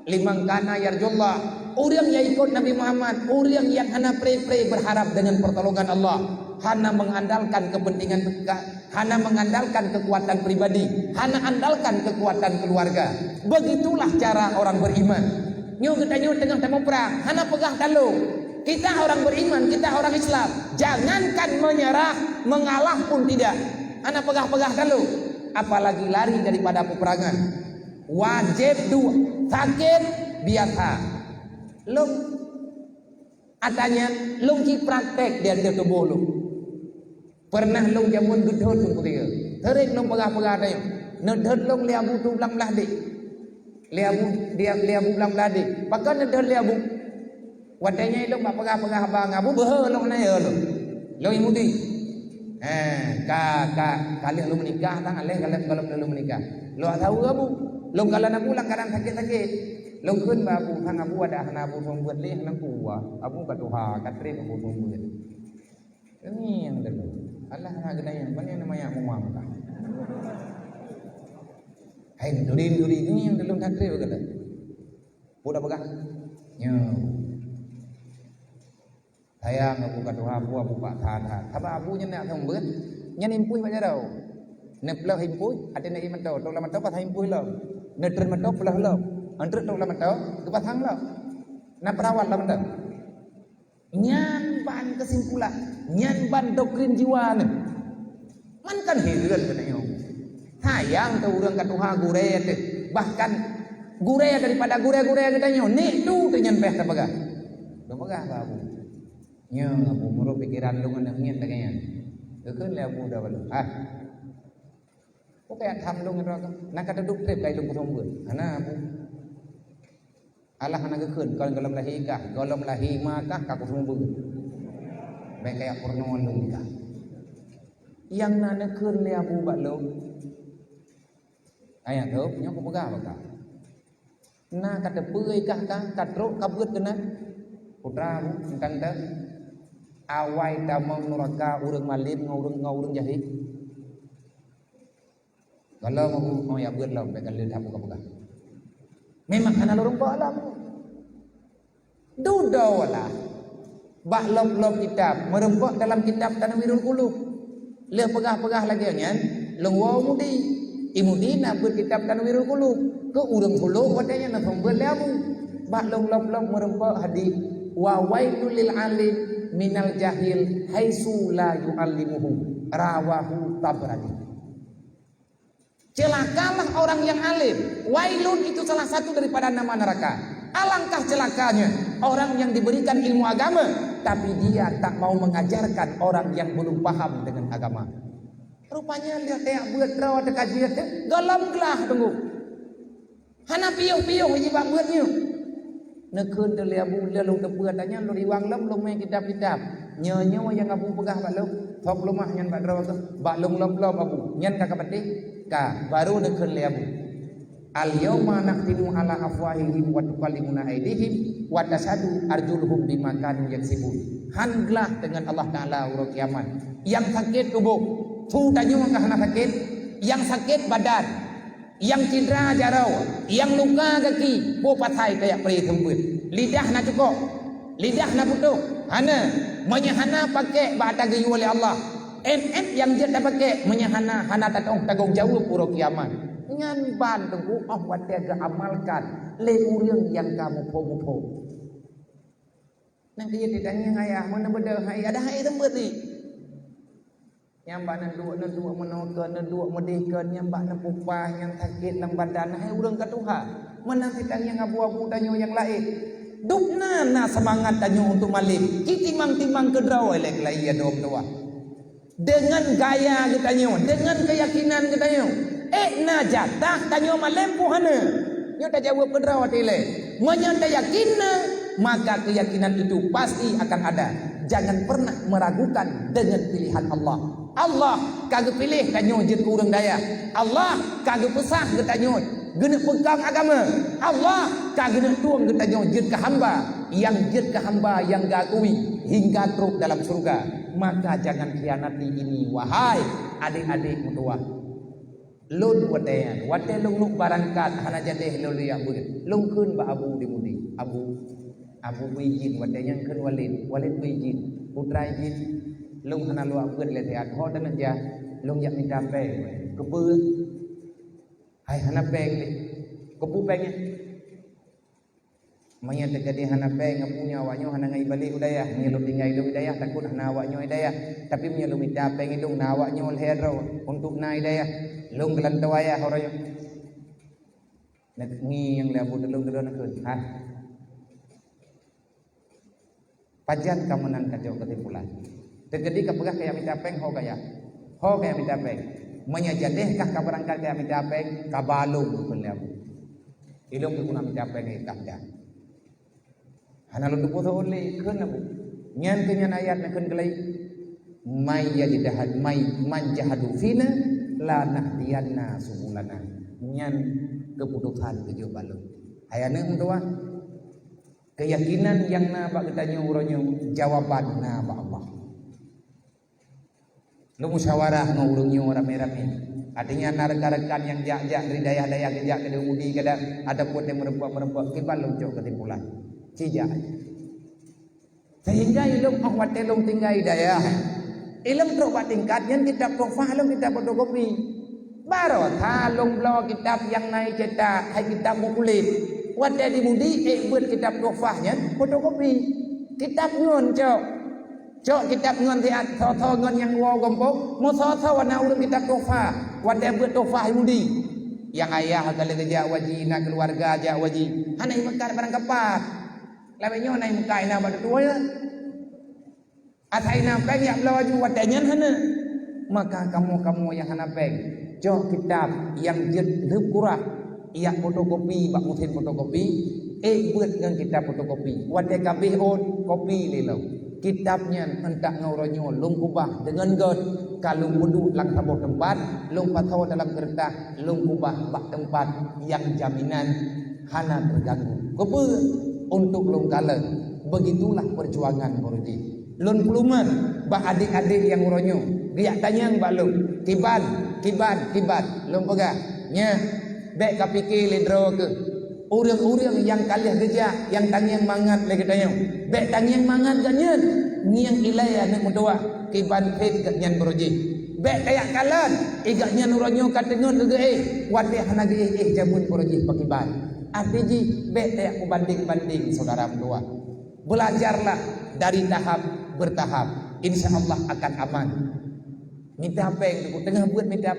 Limang kana yarjullah, orang yang ikut Nabi Muhammad, orang yang hana pray berharap dengan pertolongan Allah, hana mengandalkan kepentingan, hana mengandalkan kekuatan pribadi, hana andalkan kekuatan keluarga. Begitulah cara orang beriman. Nyo kita nyo tengah temu perang, hana pegah talu. Kita orang beriman, kita orang Islam, jangankan menyerah, mengalah pun tidak. Hana pegah-pegah talu, apalagi lari daripada peperangan. Wajib dua, sakit biasa. Long adanya long ki praktek dia tubuh lu. Pernah long jamun gedhot tu dia. Terek long pegah-pegah dia. Nedhot long liabu tu belang belah dik. Liabu belang belah dik. Pakai nedhot liabu. Wadanya long bak pegah-pegah bang abu beuh long nai lu. Long imudi. Kali lu menikah tang aleh kalau lu menikah. Lu tahu abu. Long kalau nak pulang kadang sakit-sakit. Long kun abu thang abu ada hana abu song buat leh nang kuwa. Abu ka tuha ka tre abu song buat. Ini yang dulu. Allah na gedaya bani namanya muam ka. Hai duri ini yang dulu tak tre kata. Budak begah. Nyo. Sayang abu ka tuha abu pak tha. Apa abu nya nak song buat. Nya nimpui ba jarau. Neplah himpui ada nak iman tau. Tong la man tau pa himpui lo. Netren man tau pelah lo. Antret tong la man tau ke pathang lo. Na perawat la man tau. Nyan ban kesimpulan, nyan ban doktrin jiwa ni. Man kan hireun katanya. Sayang tu urang ka tuha gure teh. Bahkan gure daripada gure katanya. Ni tu teh nyan peh tabaga. Tabaga ka abu. Nya abu muru pikiran lu ngan ngian katanya. Keun le abu dah balu. Kok kayak tham lu ngan nak kata duk trip kai lu potong beut. Ana abu. Allah anak keun kalau dalam lahir kah, kalau lahir maka kau semua begitu. Baik kayak pornoan lu kah. Yang nana keun le abu bak lu. Ayat tu, yang aku pegang apa? Na kata peuy kah katrok kabut kena. Putra abu tentang tu. Awai damang nuraka urang malin ngurung jahi. Kalau mau ya beut lah, baik kalau abu kau pegang. Memang hana lorong balam. Dudawalah. Bah lop kitab, merempok dalam kitab Tanwirul Qulub. Le pegah-pegah lagi nyan, lengwau mudi. Imudi nak buat kitab Tanwirul Qulub. Ke urang qulub padanya nak pembuat labu. Bah lop merempok hadis wa wailul lil alim minal jahil haitsu la yu'allimuhu. Rawahu Tabrani. Celakalah orang yang alim. Wailun itu salah satu daripada nama neraka. Alangkah celakanya orang yang diberikan ilmu agama, tapi dia tak mau mengajarkan orang yang belum paham dengan agama. Rupanya dia kayak buat rawat kajian teh galam gelah tunggu. Hana piuh hiji bak buatnya. Nekeun teh abu lelung teu tanya lu riwang lem lu main kitab-kitab. Nyo yang abu pegah bak lu. Sok lumah nyan bak rawat bak lung lop abu. Nyan ka kapati. Baru nekeun le abu. Al yauma naqtimu ala afwahihim wa tukallimuna aydihim wa tashhadu arjuluhum bima kanu yaksibun. Hanglah dengan Allah Taala urang kiamat. Yang sakit tubuh Tu tanyo ka hana sakit, yang sakit badan, yang cedera jarau, yang luka kaki, po patai kayak peri tembut. Lidah na cukup, lidah na putuk. Hana menyahana pakai bata gayu oleh Allah. Yang dia dah pakai menyahana hana tanggung jawab pura kiamat. Ngan ban tengku watte ga amalkan le urang yang kamu po. Nang dia ditanya ayah mana beda hai ada hai tembut ni. Yang bak nan dua menokan nan dua medihkan yang bak nan pupah yang sakit nang badan hai urang ka Tuhan. Mana ditanya ngabu-abu tanyo yang lain. Dukna na semangat tanyo untuk malik. Kitimang-timang kedraw elek lai ya dom tua. Dengan gaya kita dengan keyakinan kita na jatah tanyo malempu hana. Nyo tak jawab kedraw tile. Menyanda yakinna maka keyakinan itu pasti akan ada. Jangan pernah meragukan dengan pilihan Allah. Allah kagak pilih tanyo je kurang daya. Allah kagak pesah ke tanyo guna pegang agama. Allah kagak tuang ke tanyo je ke hamba yang gakui hingga teruk dalam surga. Maka jangan khianati ini wahai adik-adik mutua. Lun watean wate lung barangkat hana jadeh lun ya bud lung kun ba abu dimudi abu wijin wate yang kun walid wijin putra wijin lung hana lu abud le teat ho dan ja lung yak minta pe kebu hai hana peng ni kebu pengnya manya terjadi hana peng ngapunya awaknya hana ngai balik udayah nyelum tinggal hidup hidayah takut hana awaknya hidayah tapi menyelum minta peng hidung na awaknya oleh hero untuk na hidayah lung gelan tawaya horoyo nak ngi yang labu lung gedon keun ha pajan kamenan kacau ketimpulan terjadi kapegah kaya minta peng ho kaya minta peng menyajadeh kah kabarangkat kaya minta peng kabalung keun labu ilung kuna minta peng ikah hana lu dupo to ole keun labu nyan kenyan ayat na keun kelai may yajidahad may manjahadu fina la nahdiyanna subulana nyan keputusan kejo balung ayana muntua keyakinan yang na bak kita uronyo jawaban na ba Allah lu musyawarah ngurunyo rame-rame artinya rekan-rekan yang jak-jak dari daya-daya kejak ke umudi kadang ada pun yang merempak kibalung jauh ketimpulan cijak sehingga ilmu ahwat telung tinggal hidayah ilmu terubah tingkatnya kitab tofah ilmu kitab fotokopi baru thalung blo kitab yang naik cetak hai kitab bukulit wadah dimudi buat kitab tofahnya fotokopi kitab ngon cok kitab ngon tiat tho ngon yang wow gompok mau tho warna urut kitab tofah wadah buat tofah dimudi yang ayah kalau kerja wajib nak keluarga aja wajib hana imakar barang kepat labenya naik mukai na pada tua ya atai na peng ya belaju wadanya hana maka kamu yang hana peng jok kitab yang jed kurang ia fotokopi bak mutin fotokopi buat dengan kitab fotokopi wadah kabeh on kopi lelo kitabnya hendak ngauronyo lung kubah dengan god kalau duduk lang tabok tempat lung patau dalam kertas lung kubah bak tempat yang jaminan hana terganggu kepe untuk lung kala begitulah perjuangan Boruji lun peluman bak adik-adik yang uronyo riak tanyang bak lung kiban lung pegah nya bek kapikir ledro ke urang-urang yang kalian kerja yang tangiang mangat lagi tanyang bek tangiang mangat ganyan ngiang ilaya nak mudoa kiban fit ganyan Boruji bek kayak kalan igaknya nuronyo katengon ke wadih hana ge jamun Boruji pakiban artiji bek kayak banding saudara dua belajarlah dari tahap bertahap insyaallah akan aman minta peng tengah buat minta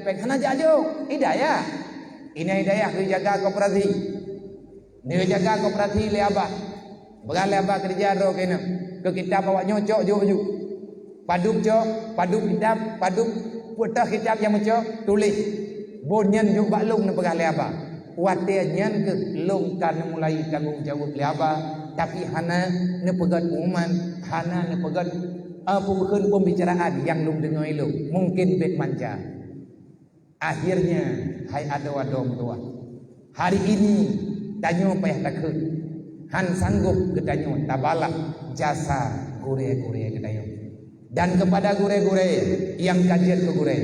peng hana jajo hidayah ini hidayah dijaga koperasi ni jaga koperasi le abah begal abah kerja ro kena ke kitab bawa nyocok jo paduk kitab paduk putah kitab yang mencok tulis bonyan jo baklung na begal abah watianyan ke long kan mulai tanggung jawab le abah tapi hana ne pegat umuman hana ne pegat bukan pembicaraan yang lum dengar ilmu mungkin bet manja akhirnya hai ado tua hari ini tanyo payah takut han sanggup ke tanyo tabalak jasa gure ke tanyo Dan kepada gure-gure yang kajian ke gure,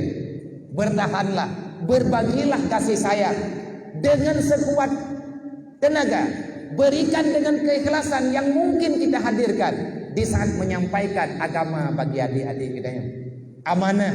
bertahanlah, berbagilah kasih sayang dengan sekuat tenaga, berikan dengan keikhlasan yang mungkin kita hadirkan di saat menyampaikan agama bagi adik-adik kita. Amanah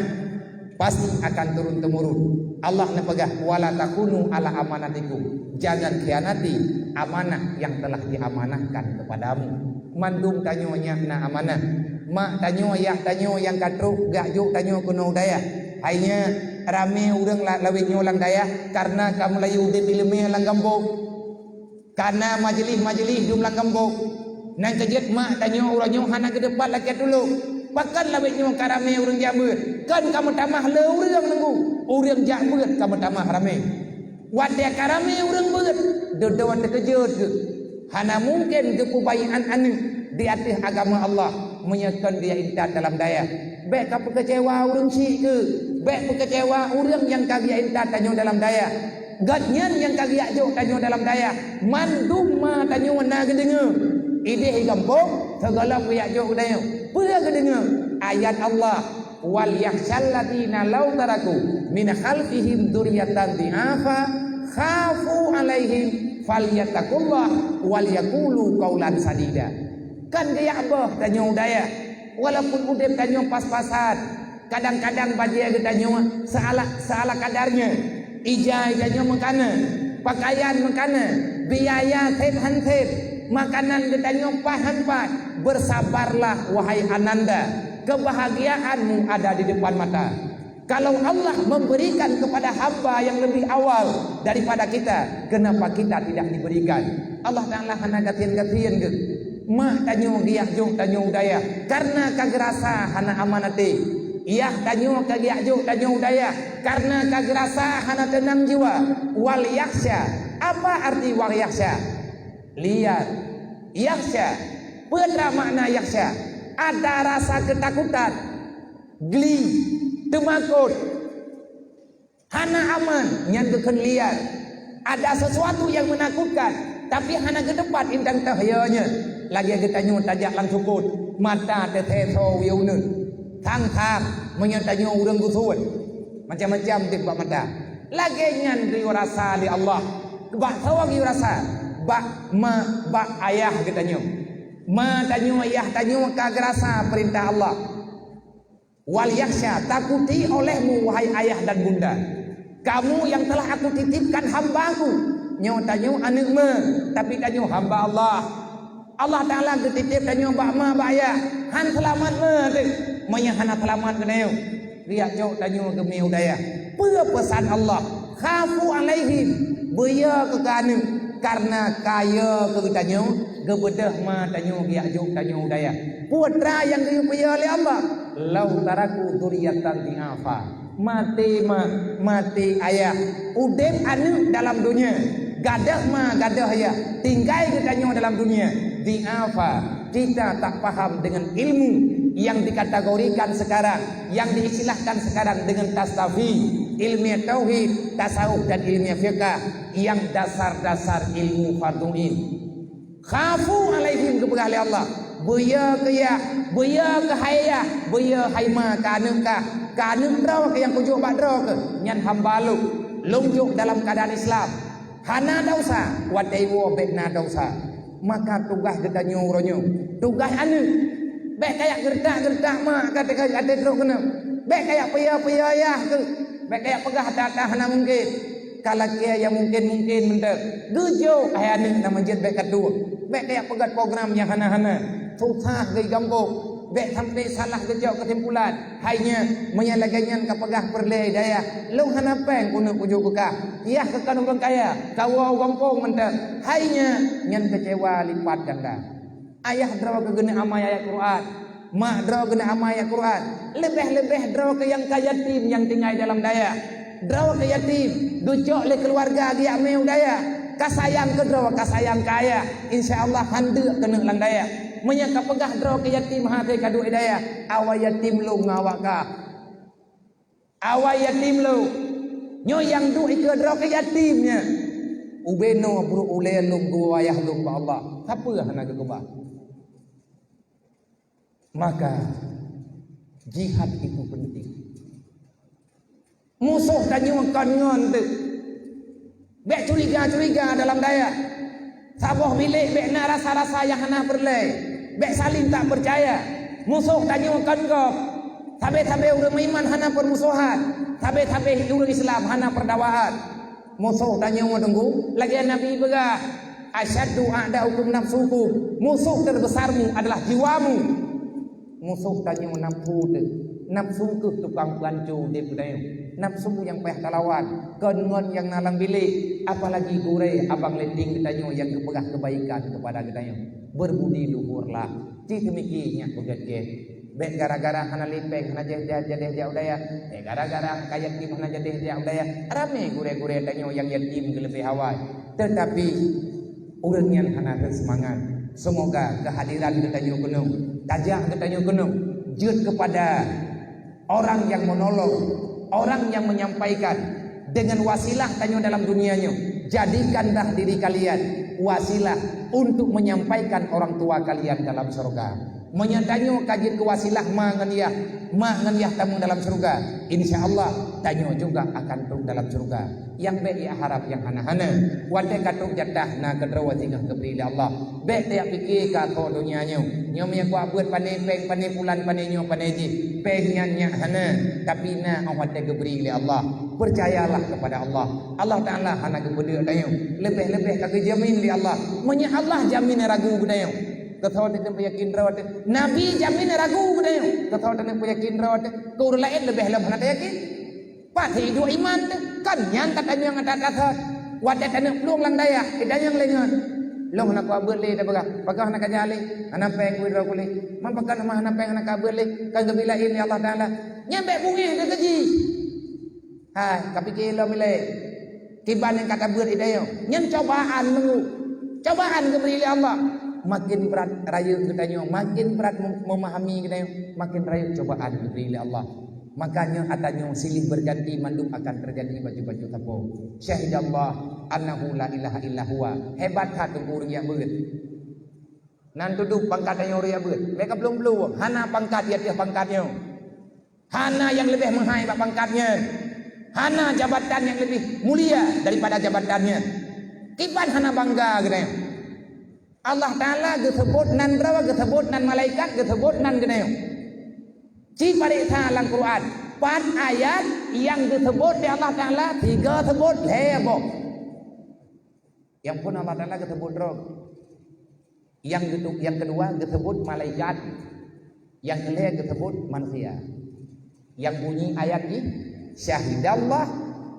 pasti akan turun temurun. Allah nepegah wala takunu ala amanatikum, jangan khianati amanah yang telah diamanahkan kepadamu. Mandum tanyonya na amanah, mak tanyo ayah tanyo yang katruk gak juk tanyo kuno daya. Hanya rame urang lawitnya ulang daya karena kamu layu di ilmu lang gambok, karena majelis-majelis jumlah gambok. Nang kejet mak tanyo urangnya hana ke depan lagi dulu. Pakan lawitnya karame urang jambut. Kan kamu tamah le urang nunggu. Urang jambut kamu tamah rame. Wadah karame urang beut. Dodoan terkejut ke. Hana mungkin kepubayan anu di atas agama Allah menyekan dia intat dalam daya. Baik kamu kecewa urang si ke. Baik kecewa urang yang kagak intat tanyo dalam daya. Gatnyan yang kagak jauh tanyo dalam daya. Mandum ma tanyo na gedenga. Ide gampong segala piak jauh tanyo. Pula gedenga ayat Allah wal yakhshal ladina law taraku min khalfihim dzurriyyatan dhi'afa khafu alaihim falyattaqullah wal yaqulu qaulan sadida. Kan gaya abah tanyo daya walaupun udip tanyo pas-pasan, kadang-kadang badia tanyo salah kadarnya, ijazahnya mengkana, pakaian mengkana, biaya tep makanan getanyo pahan-pahan. Bersabarlah wahai ananda, kebahagiaanmu ada di depan mata. Kalau Allah memberikan kepada hamba yang lebih awal daripada kita, kenapa kita tidak diberikan? Allah Ta'ala hana gatian-gatian ke mak tanyo giah jauh tanyo daya karena kagerasa hana amanati. Iyah tanyo kagiah jauh tanyo daya karena kagerasa hana tenang jiwa. Wal yakhsha, apa arti wal yakhsha? Lihat yakhsha, benar makna yakhsha, ada rasa ketakutan, geli, temakut, hana aman, nyandukan lihat, ada sesuatu yang menakutkan, tapi hana ke depan intang tahyanya, lagi kita nyut tajak lang sukut, mata teteso wiunun, tang-tang menyantanyo urang gusuan, macam-macam tiba mata, lagi nyan riu rasa di Allah, kebak sawang riu rasa, bak ayah kita nyut. Ma tanyo ayah tanyo kagerasa perintah Allah. Wal yakhsha, takuti olehmu wahai ayah dan bunda. Kamu yang telah aku titipkan hambaku. Nyo tanyo anak me, tapi tanyo hamba Allah. Allah Ta'ala ketitip tanyo bak ma bak ayah. Han selamat me tu. Manya hana selamat keneo. Riak nyo tanyo gemi udaya. Pesan Allah. Khafu alaihim. Beya ke kanu. Karena kaya ke tanyo gebedah ma tanyo giak juk tanyo daya. Putra yang diupaya oleh Allah. Lau taraku dzurriyyatan dhi'afa. Mati ayah. Udip anu dalam dunia. Gadah ma gadah ayah. Tinggal ke tanyo dalam dunia. Dhi'afa. Kita tak paham dengan ilmu yang dikategorikan sekarang, yang diistilahkan sekarang dengan tasawuf, ilmiah tauhid, tasawuf dan ilmiah fiqh yang dasar-dasar ilmu fardhu'in. Khafu alaihim kepada Allah. Buya ke ya, buya ke haya, buya haima ka anem draw ke yang kujuk bak draw ke nyan hambalu lunjuk dalam keadaan Islam. Hana dosa, wadaiwo bekna dosa. Maka tugas kita nyuronyo, tugas anu bek kayak gertak mak kata ada teruk kena. Bek kayak paya ya ke. Bek kayak pegah datah hana mungkin. Kalau kia yang mungkin mentek. Gejo ayat nama masjid bek kedua. Bek kayak pegat program yang hana-hana. Susah gay gambok. Bek sampai salah gejo kesimpulan. Hanya menyalagannya ke pegah perleh daya. Lu hana peng kuno pujuk buka. Iya kekan orang kaya. Kau gampong mentek. Hanya nyan kecewa lipat ganda. Ayah draw ke gena amai ayat Quran. Mak draw gena amai ayat Quran. Lebih-lebih draw ke yang yatim yang tinggal dalam daya. Draw ke yatim. Ducok le keluarga dia meu daya. Kasayang ke draw kasayang kaya. InsyaAllah handuk kena lang daya. Menyangka pegah draw ke yatim hati kadu daya. Awak yatim lu ngawak ka. Awak yatim lu. Nyo yang du ke draw ke yatimnya. Ubeno buru ule lum gua ayah lum ba Allah. Apa hana ke kebah? Maka Jihad itu penting. Musuh tanya ngon tu. Bek curiga-curiga dalam daya. Saboh bilik bek nak rasa-rasa yang hana perlai. Bek saling tak percaya. Musuh tanya kongkop. Tabe-tabe urang iman hana permusuhan. Tabe-tabe urang Islam hana perdawaan. Musuh tanya tunggu. Lagi Nabi begah. Asyaddu a'da'ukum nafsukum. Musuh terbesarmu adalah jiwamu. Musuh tanya nafsu tu. Nafsu ke tukang pelancu dia budaya. Nafsu yang payah kalawan. Kengon yang nalang bilik. Apalagi gure abang lending ketanya yang kepegah kebaikan kepada ketanya. Berbudi luhurlah. Cik demikiannya udah ke. Bek gara-gara hana lipeng hana jadi udaya. Gara-gara kayak tim hana jadi udaya. Rame gure-gure tanya yang yatim lebih hawai. Tetapi urang yang hana semangat. Semoga kehadiran ketanya gunung. Tajak ketanya gunung. Jut kepada orang yang menolong, orang yang menyampaikan dengan wasilah tanya dalam dunianya. Jadikanlah diri kalian wasilah untuk menyampaikan orang tua kalian dalam surga. Menyadanyo kajian kewasilah mangeniah tamu dalam surga. Insyaallah tanyo juga akan tung dalam surga. Yang baik ya harap yang hana-hana. Wadai katuk jatah na kedra tinggal keberi Allah. Baik tiap fikir ka ko dunianya. Nyom yang kuat buat pandai peng pandai pulan pandai nyo pandai ji. Pengnyan nya hana tapi na wadai keberi Allah. Percayalah kepada Allah. Allah Taala hana kebeda dayo. Lebih-lebih kagak jamin di Allah. Menya Allah jamin ragu dayo. Kau tak yakin rawat. Nabi jamin ragu budaya. Kau tak yakin rawat. Kau lain lebih nak yakin. Pati dua iman kan yang kata yang ada kata. Wadah tanah peluang lang daya. Kita yang lengan. Long nak kabel le dah bagah. Bagah nak kajali. Anak peng kuidra kuli. Mampakan mah anak peng nak kabel le. Kan gebila ini Allah Taala. Nyampe bungi ke keji. Hai, tapi kilo milih. Kiban yang kata ber idayo. Nyen cobaan mengu. Cobaan gebeli Allah. Makin berat raya katanya, makin berat memahami katanya, makin raya cobaan diberi oleh Allah. Makanya katanya silih berganti mandum akan terjadi baju-baju tapo. Syahidallah annahu la ilaha illa huwa. Hebat hati urang yang beut. Nan duduk pangkat yang ria beut. Mereka belum hana pangkat dia pangkatnya. Hana yang lebih menghai pangkatnya. Hana jabatan yang lebih mulia daripada jabatannya. Kiban hana bangga katanya. Allah Ta'ala gesebut nan berapa gesebut nan malaikat gesebut nan geneo. Ci pariksa dalam Quran 4 ayat yang disebut di Allah Ta'ala 3 sebut lebok. Yang pun Allah Ta'ala gesebut roh. Yang kedua gesebut malaikat. Yang ketiga gesebut manusia. Yang bunyi ayat ini syahidallah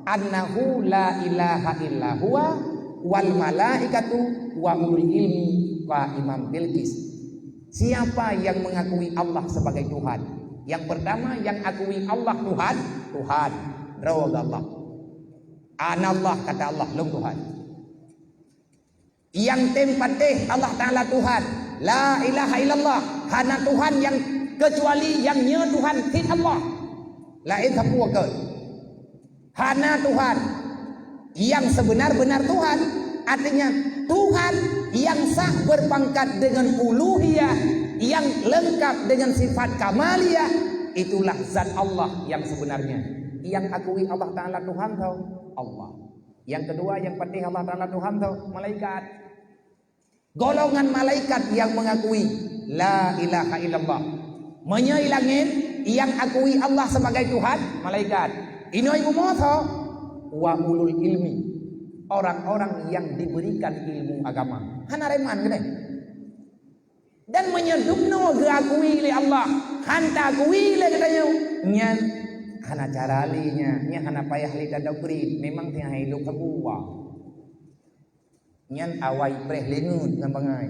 annahu la ilaha illa huwa wal malaikatu wa ulul ilmi wa imam bilqis. Siapa yang mengakui Allah sebagai Tuhan? Yang pertama yang akui Allah Tuhan, Tuhan. Rawag Allah. Anallah kata Allah, long Tuhan. Yang tempatih Allah Ta'ala Tuhan. La ilaha illallah. Hana Tuhan yang kecuali yang nya Tuhan tit Allah. Lain sapua ke. Hana Tuhan yang sebenar-benar Tuhan. Artinya Tuhan yang sah berpangkat dengan uluhiyah, yang lengkap dengan sifat kamaliyah, itulah zat Allah yang sebenarnya. Yang akui Allah Ta'ala Tuhan tahu Allah. Yang kedua yang penting Allah Ta'ala Tuhan tahu malaikat. Golongan malaikat yang mengakui la ilaha illallah, menyailangin yang akui Allah sebagai Tuhan malaikat. Ini ibu moto wa ulul ilmi, orang-orang yang diberikan ilmu agama. Hana reman gede. Dan menyedupno geakui oleh Allah. Hanta akui le katanya. Nyan hana cara linya, nya hana payah li dadakri, memang tengah hidup kebuah. Nyan awai preh lengut ngambangai.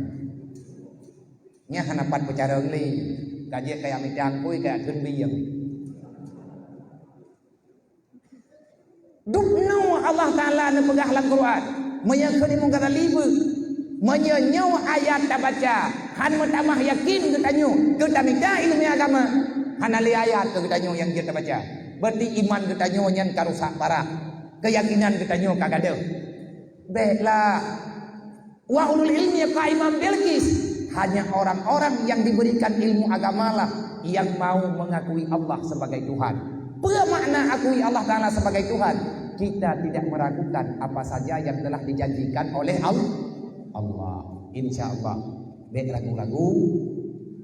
Nya hana pat bicara li. Kaje kayak midang kuy kayak keun biyang. Dukno Allah Ta'ala na pegah dalam Quran. Menyakini mungkara libu. Menyenyaw ayat tak baca. Han mentamah yakin ketanyo. Kita minta ilmu agama. Han ali ayat ketanyo yang kita baca. Berarti iman ketanyo yang karusak parah. Keyakinan ketanyo kagak ada. Baiklah. Wa ulul ilmi ka Imam Bilqis. Hanya orang-orang yang diberikan ilmu agama lah yang mau mengakui Allah sebagai Tuhan. Bermakna akui Allah Ta'ala sebagai Tuhan, kita tidak meragukan apa saja yang telah dijanjikan oleh Allah. Insya Allah. Baik ragu-ragu,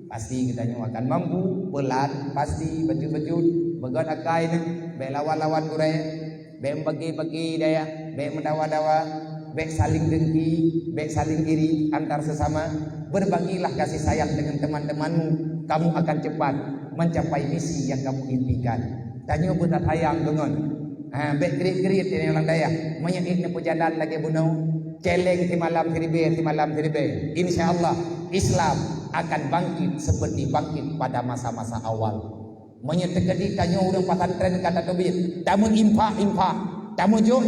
pasti kita akan mampu. Pelan, pasti betul-betul. Begat akai ni, baik lawan-lawan kurai, baik bagi-bagi daya, baik mendawa-dawa, baik saling dengki, baik saling iri antar sesama. Berbagilah kasih sayang dengan teman-temanmu, kamu akan cepat mencapai misi yang kamu impikan. Tanya buta sayang dengan baik gerit-gerit yang orang daya, menyait pejalan lagi bunuh, celeng di malam tiribe. Insya-Allah Islam akan bangkit seperti bangkit pada masa-masa awal. Menyetekadi tanya orang pesantren kata tobit, tamu impak, tamu jok,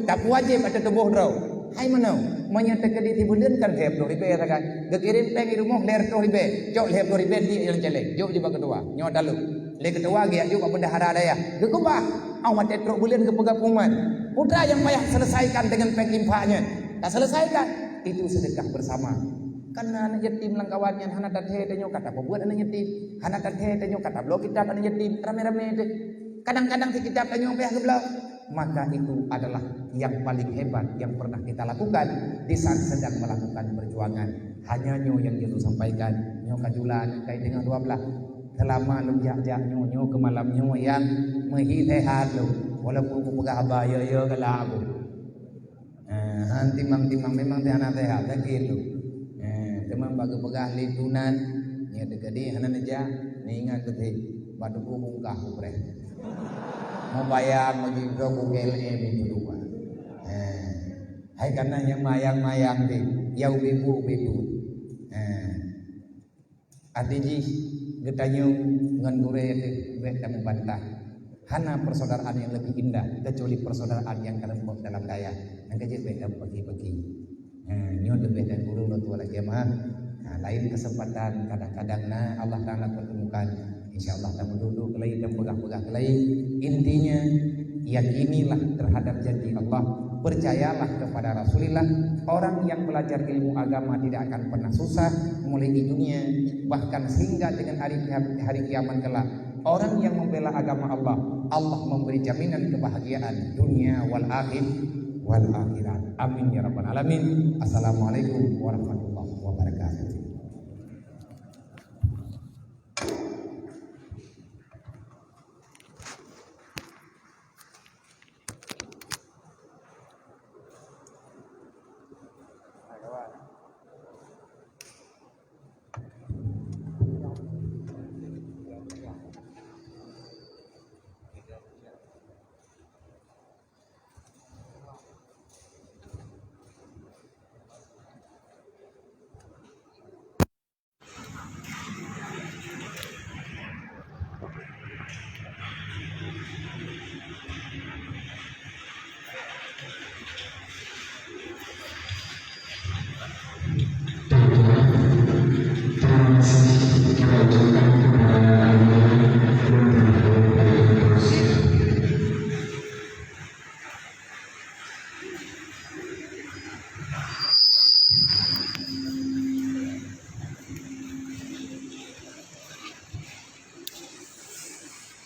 tak wajib ada tubuh draw. Hai mana? Menyetekadi tibulan kan heb do ribe kan. Gekirim peng rumah ler to ribe. Jok heb do ribe di yang celeng. Jok di ketua. Nyo dalu. Le ketua ge jok bendahara daya. Gekubah. Au mate truk bulan ke pegapungan. Putra yang payah selesaikan dengan peng impaknya. Tak selesaikan, itu sedekah bersama. Karena anak yatim lang kawannya hana tathe tanyo kata buat anak yatim. Hana tathe tanyo kata blok kitab anak yatim rame-rame itu. Kadang-kadang si kitab tanyo payah geblok. Maka itu adalah yang paling hebat yang pernah kita lakukan di saat sedang melakukan perjuangan. Hanya nyo yang itu sampaikan, nyo kajulan kait dengan 12. Selama lu jak-jak nyo ke malam nyo yang menghitehat lu, walaupun ku pegah abaya ya kala aku. Timang-timang memang tiana sehat lagi lu. Temang bagi pegah litunan, nya dekadi hana neja, ni ingat ke batu ku mungkah bre. Mau bayar bagi dobu GLM itu dua. Hai karena yang mayang-mayang di yau bebu. Artinya getanya ngan gure bek dan bantah. Hana persaudaraan yang lebih indah kecuali persaudaraan yang terlembab dalam daya. Yang kecil bek dan bagi-bagi. Nyo lebih dan guru lo tua lagi mah. Lain kesempatan kadang-kadang Allah Taala pertemukan. InsyaAllah kamu duduk kelai dan pegah-pegah kelai. Intinya yakinilah terhadap janji Allah, percayalah kepada Rasulullah. Orang yang belajar ilmu agama tidak akan pernah susah mulai di dunia bahkan sehingga dengan hari kiamat kelak. Orang yang membela agama Allah, Allah memberi jaminan kebahagiaan dunia wal akhirat. Amin ya rabbal alamin. Assalamualaikum warahmatullahi wabarakatuh.